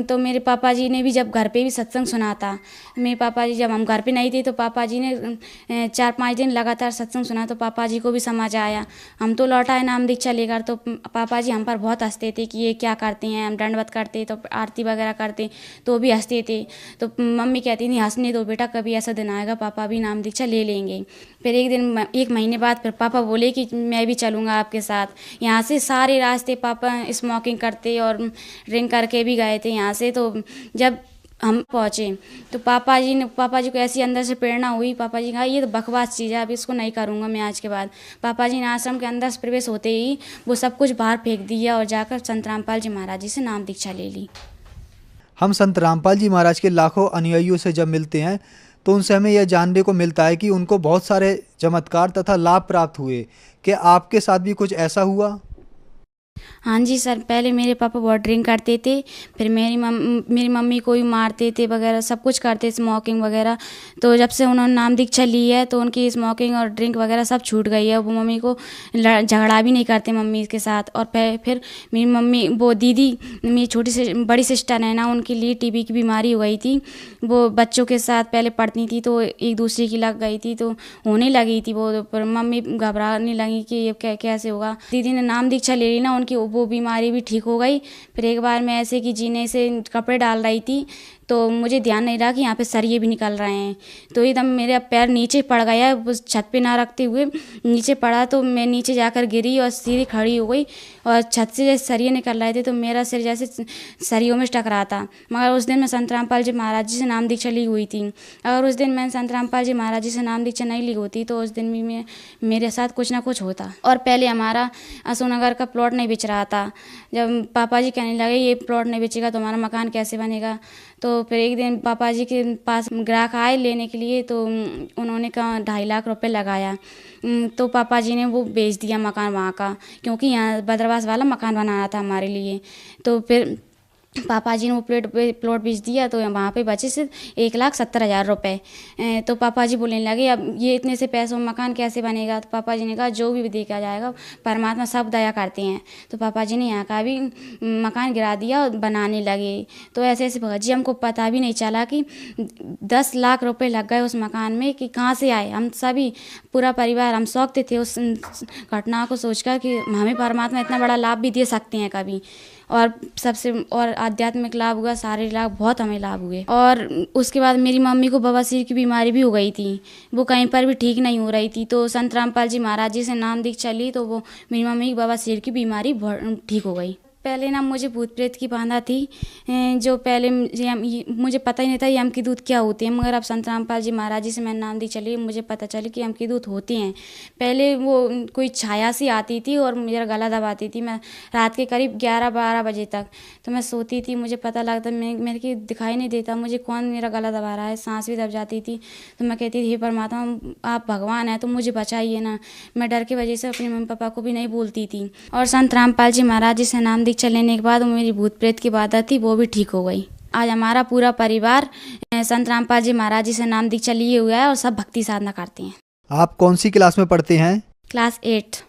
Speaker 7: तो मेरे पापा जी ने भी जब घर पे भी सत्संग सुना था, मेरे पापा जी जब हम घर पे नहीं थे तो पापा जी ने 4-5 दिन लगातार सत्संग सुना, तो पापा जी को भी समझ आया। हम तो लौट आए नाम दीक्षा लेकर। तो पापा जी हम पर बहुत हंसते थे कि ये क्या करते हैं। हम दंडवत करते तो आरती वगैरह करते तो भी हंसते थे। तो मम्मी कहती थी, हंसने दो बेटा, कभी ऐसा दिन आएगा पापा भी नाम दीक्षा ले लेंगे। फिर एक महीने बाद फिर पापा बोले कि मैं भी चलूँगा आपके साथ। यहाँ से सारे रास्ते पापा स्मोकिंग करते और ड्रिंक करके भी गए थे यहाँ से। तो जब हम पहुँचे तो पापा जी को ऐसी अंदर से प्रेरणा हुई। पापा जी कहा, ये तो बकवास चीज़ है, अब इसको नहीं करूँगा मैं आज के बाद। पापा जी ने आश्रम के अंदर से प्रवेश होते ही वो सब कुछ बाहर फेंक दिया और जाकर संत रामपाल जी महाराज जी से नाम दीक्षा ले ली।
Speaker 4: हम संत रामपाल जी महाराज के लाखों अनुयायियों से जब मिलते हैं तो उनसे हमें यह जानने को मिलता है कि उनको बहुत सारे चमत्कार तथा लाभ प्राप्त हुए। क्या आपके साथ भी कुछ ऐसा हुआ?
Speaker 7: हाँ जी सर, पहले मेरे पापा बहुत ड्रिंक करते थे, फिर मेरी मम्मी को भी मारते थे वगैरह, सब कुछ करते, स्मोकिंग वगैरह। तो जब से उन्होंने नाम दीक्षा ली है तो उनकी स्मोकिंग और ड्रिंक वगैरह सब छूट गई है। वो मम्मी को झगड़ा भी नहीं करते मम्मी के साथ। और फिर मेरी मम्मी, वो दीदी, मेरी बड़ी सिस्टर है ना, उनके लिए टीबी की बीमारी हो गई थी। वो बच्चों के साथ पहले पढ़ती थी तो एक दूसरे की लग गई थी, तो होने लगी थी वो। पर मम्मी घबराने लगी कि ये कैसे होगा। दीदी ने नाम दीक्षा ले ली ना, उनकी वो बीमारी भी ठीक हो गई। फिर एक बार मैं ऐसे कि जीने से कपड़े डाल रही थी तो मुझे ध्यान नहीं रहा कि यहाँ पे सरिये भी निकल रहे हैं, तो एकदम मेरा पैर नीचे पड़ गया, उस छत पे ना रखते हुए नीचे पड़ा, तो मैं नीचे जाकर गिरी और सीधी खड़ी हो गई और छत से जैसे सरिये निकल रहे थे तो मेरा सिर जैसे सरियों में टकरा था। मगर उस दिन मैं संत रामपाल जी महाराज जी से नाम दीक्षा ली हुई थी। अगर उस दिन मैंने संत रामपाल जी महाराज जी से नाम दीक्षा नहीं ली होती तो उस दिन भी मेरे साथ कुछ ना कुछ होता। और पहले हमारा अशोकनगर का प्लॉट नहीं बिच रहा था। जब पापा जी कहने लगे ये प्लॉट नहीं बिचेगा तो हमारा मकान कैसे बनेगा, तो फिर एक दिन पापा जी के पास ग्राहक आए लेने के लिए, तो उन्होंने कहा 2.5 लाख रुपए लगाया, तो पापा जी ने वो बेच दिया मकान वहाँ का, क्योंकि यहाँ बद्रवास वाला मकान बनाना था हमारे लिए। तो फिर पापा जी ने वो प्लॉट बेच दिया, तो वहाँ पे बचे सिर्फ 1,70,000 रुपये। तो पापा जी बोलने लगे अब ये इतने से पैसों में मकान कैसे बनेगा। तो पापा जी ने कहा जो भी देखा जाएगा परमात्मा सब दया करते हैं। तो पापा जी ने यहाँ का भी मकान गिरा दिया और बनाने लगे। तो ऐसे ऐसे भगत हमको पता भी नहीं चला कि 10 लाख रुपए लग गए उस मकान में, कि कहाँ से आए। हम सभी पूरा परिवार हम शौकते थे उस घटना को सोचकर कि हमें परमात्मा इतना बड़ा लाभ भी दे सकते हैं कभी। और सबसे और आध्यात्मिक लाभ हुआ, शारीरिक लाभ बहुत हमें लाभ हुए। और उसके बाद मेरी मम्मी को बवासीर की बीमारी भी हो गई थी, वो कहीं पर भी ठीक नहीं हो रही थी। तो संत रामपाल जी महाराज जी से नाम दीक्षा ली तो वो मेरी मम्मी की बवासीर की बीमारी ठीक हो गई। पहले ना मुझे भूत प्रेत की बाधा थी, जो पहले मुझे पता ही नहीं था यम की दूत क्या होते हैं। मगर अब संत रामपाल जी महाराज जी से मैं नाम दी चली, मुझे पता चली कि यम की दूत होते हैं। पहले वो कोई छाया सी आती थी और मेरा गला दबाती थी। मैं रात के करीब 11-12 बजे तक तो मैं सोती थी, मुझे पता लगता मेरे की दिखाई नहीं देता मुझे कौन मेरा गला दबा रहा है, सांस भी दब जाती थी। तो मैं कहती थी हे परमात्मा आप भगवान हैं तो मुझे बचाइए ना। मैं डर की वजह से अपने मम्मी पापा को भी नहीं बोलती थी। और संत रामपाल जी महाराज जी से नाम दीक्षा लेने के बाद मेरी भूत प्रेत की बाधा थी वो भी ठीक हो गई। आज हमारा पूरा परिवार संत रामपाल जी महाराज जी से नाम दीक्षा लिए हुआ है और सब भक्ति साधना करते हैं।
Speaker 4: आप कौन सी क्लास में पढ़ते हैं?
Speaker 7: क्लास 8।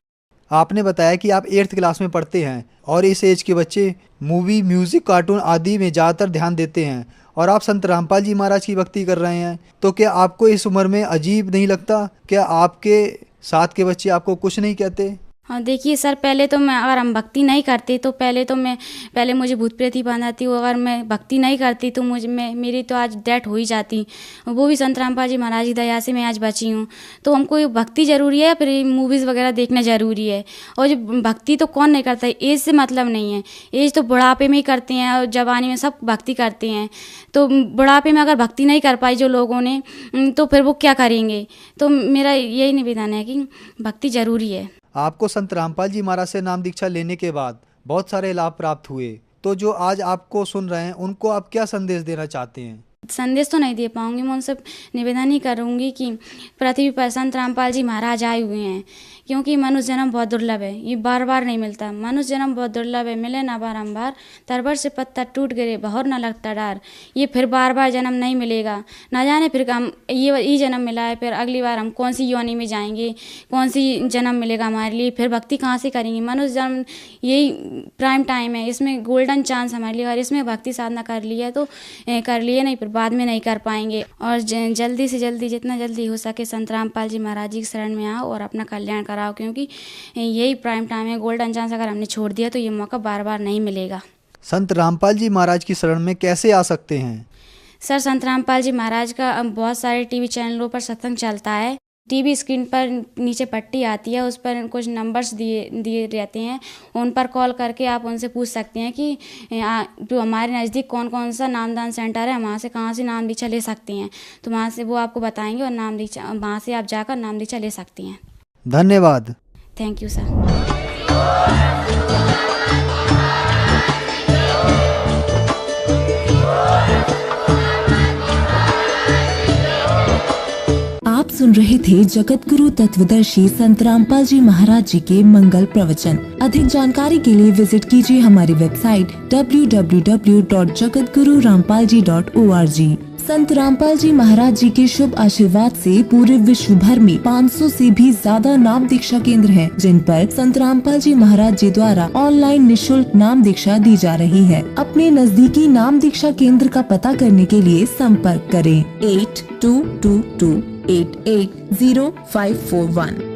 Speaker 4: आपने बताया कि आप 8th क्लास में पढ़ते हैं और इस एज के बच्चे मूवी, म्यूजिक, कार्टून आदि में ज़्यादातर ध्यान देते हैं और आप संत रामपाल जी महाराज की भक्ति कर रहे हैं, तो क्या आपको इस उम्र में अजीब नहीं लगता? क्या आपके साथ के बच्चे आपको कुछ नहीं कहते?
Speaker 7: हाँ देखिए सर, पहले तो मैं अगर हम भक्ति नहीं करते तो पहले मुझे भूत प्रेत ही बांधा थी। अगर मैं भक्ति नहीं करती तो मेरी तो आज डेथ हो ही जाती। वो भी संत रामपाल जी महाराज की दया से मैं आज बची हूँ। तो हमको भक्ति ज़रूरी है, फिर मूवीज़ वगैरह देखना ज़रूरी है। और जो भक्ति तो कौन नहीं करता है, एज से मतलब नहीं है। एज तो बुढ़ापे में ही करते हैं और जवानी में सब भक्ति करते हैं। तो बुढ़ापे में अगर भक्ति नहीं कर पाई जो लोगों ने तो फिर वो क्या करेंगे। तो मेरा यही निवेदन है कि भक्ति ज़रूरी है।
Speaker 4: आपको संत रामपाल जी महाराज से नाम दीक्षा लेने के बाद बहुत सारे लाभ प्राप्त हुए, तो जो आज आपको सुन रहे हैं उनको आप क्या संदेश देना चाहते हैं?
Speaker 7: संदेश तो नहीं दे पाऊंगी, मैं उनसे निवेदन ही करूंगी कि पृथ्वी पर संत रामपाल जी महाराज आए हुए हैं, क्योंकि मनुष्य जन्म बहुत दुर्लभ है, ये बार बार नहीं मिलता। मनुष्य जन्म बहुत दुर्लभ है, मिले ना बारंबार, तरबर से पत्ता टूट गिरे बहुर न लगता डार। ये फिर बार बार जन्म नहीं मिलेगा, ना जाने फिर हम ये जन्म मिला है, फिर अगली बार हम कौन सी योनि में जाएंगे, कौन सी जन्म मिलेगा हमारे लिए, फिर भक्ति कहाँ से करेंगे। मनुष्य जन्म यही प्राइम टाइम है, इसमें गोल्डन चांस हमारे लिए, और इसमें भक्ति साधना कर लिया तो कर लिए, नहीं फिर बाद में नहीं कर पाएंगे। और जल्दी से जल्दी जितना जल्दी हो सके संत रामपाल जी महाराज जी की शरण में आओ और अपना कल्याण कराओ, क्योंकि यही प्राइम टाइम है, गोल्डन चांस अगर हमने छोड़ दिया तो ये मौका बार बार नहीं मिलेगा।
Speaker 4: संत रामपाल जी महाराज की शरण में कैसे आ सकते हैं?
Speaker 7: सर, संत रामपाल जी महाराज का बहुत सारे टीवी चैनलों पर सत्संग चलता है। टीवी स्क्रीन पर नीचे पट्टी आती है, उस पर कुछ नंबर्स दिए रहते हैं, उन पर कॉल करके आप उनसे पूछ सकते हैं कि जो हमारे नज़दीक कौन कौन सा नामदान सेंटर है, वहाँ से कहाँ से नाम दीक्षा ले सकते हैं। तो वहाँ से वो आपको बताएंगे और नाम दीक्षा वहाँ से आप जाकर नाम दीक्षा ले सकते हैं।
Speaker 4: धन्यवाद।
Speaker 7: Thank you sir.
Speaker 8: आप सुन रहे थे जगत गुरु तत्वदर्शी संत रामपाल जी महाराज जी के मंगल प्रवचन। अधिक जानकारी के लिए विजिट कीजिए हमारी वेबसाइट www.jagatgururampalji.org। संत रामपाल जी महाराज जी के शुभ आशीर्वाद से पूरे विश्व भर में 500 से भी ज्यादा नाम दीक्षा केंद्र हैं, जिन पर संत रामपाल जी महाराज जी द्वारा ऑनलाइन निशुल्क नाम दीक्षा दी जा रही है। अपने नजदीकी नाम दीक्षा केंद्र का पता करने के लिए संपर्क करें 8222880541।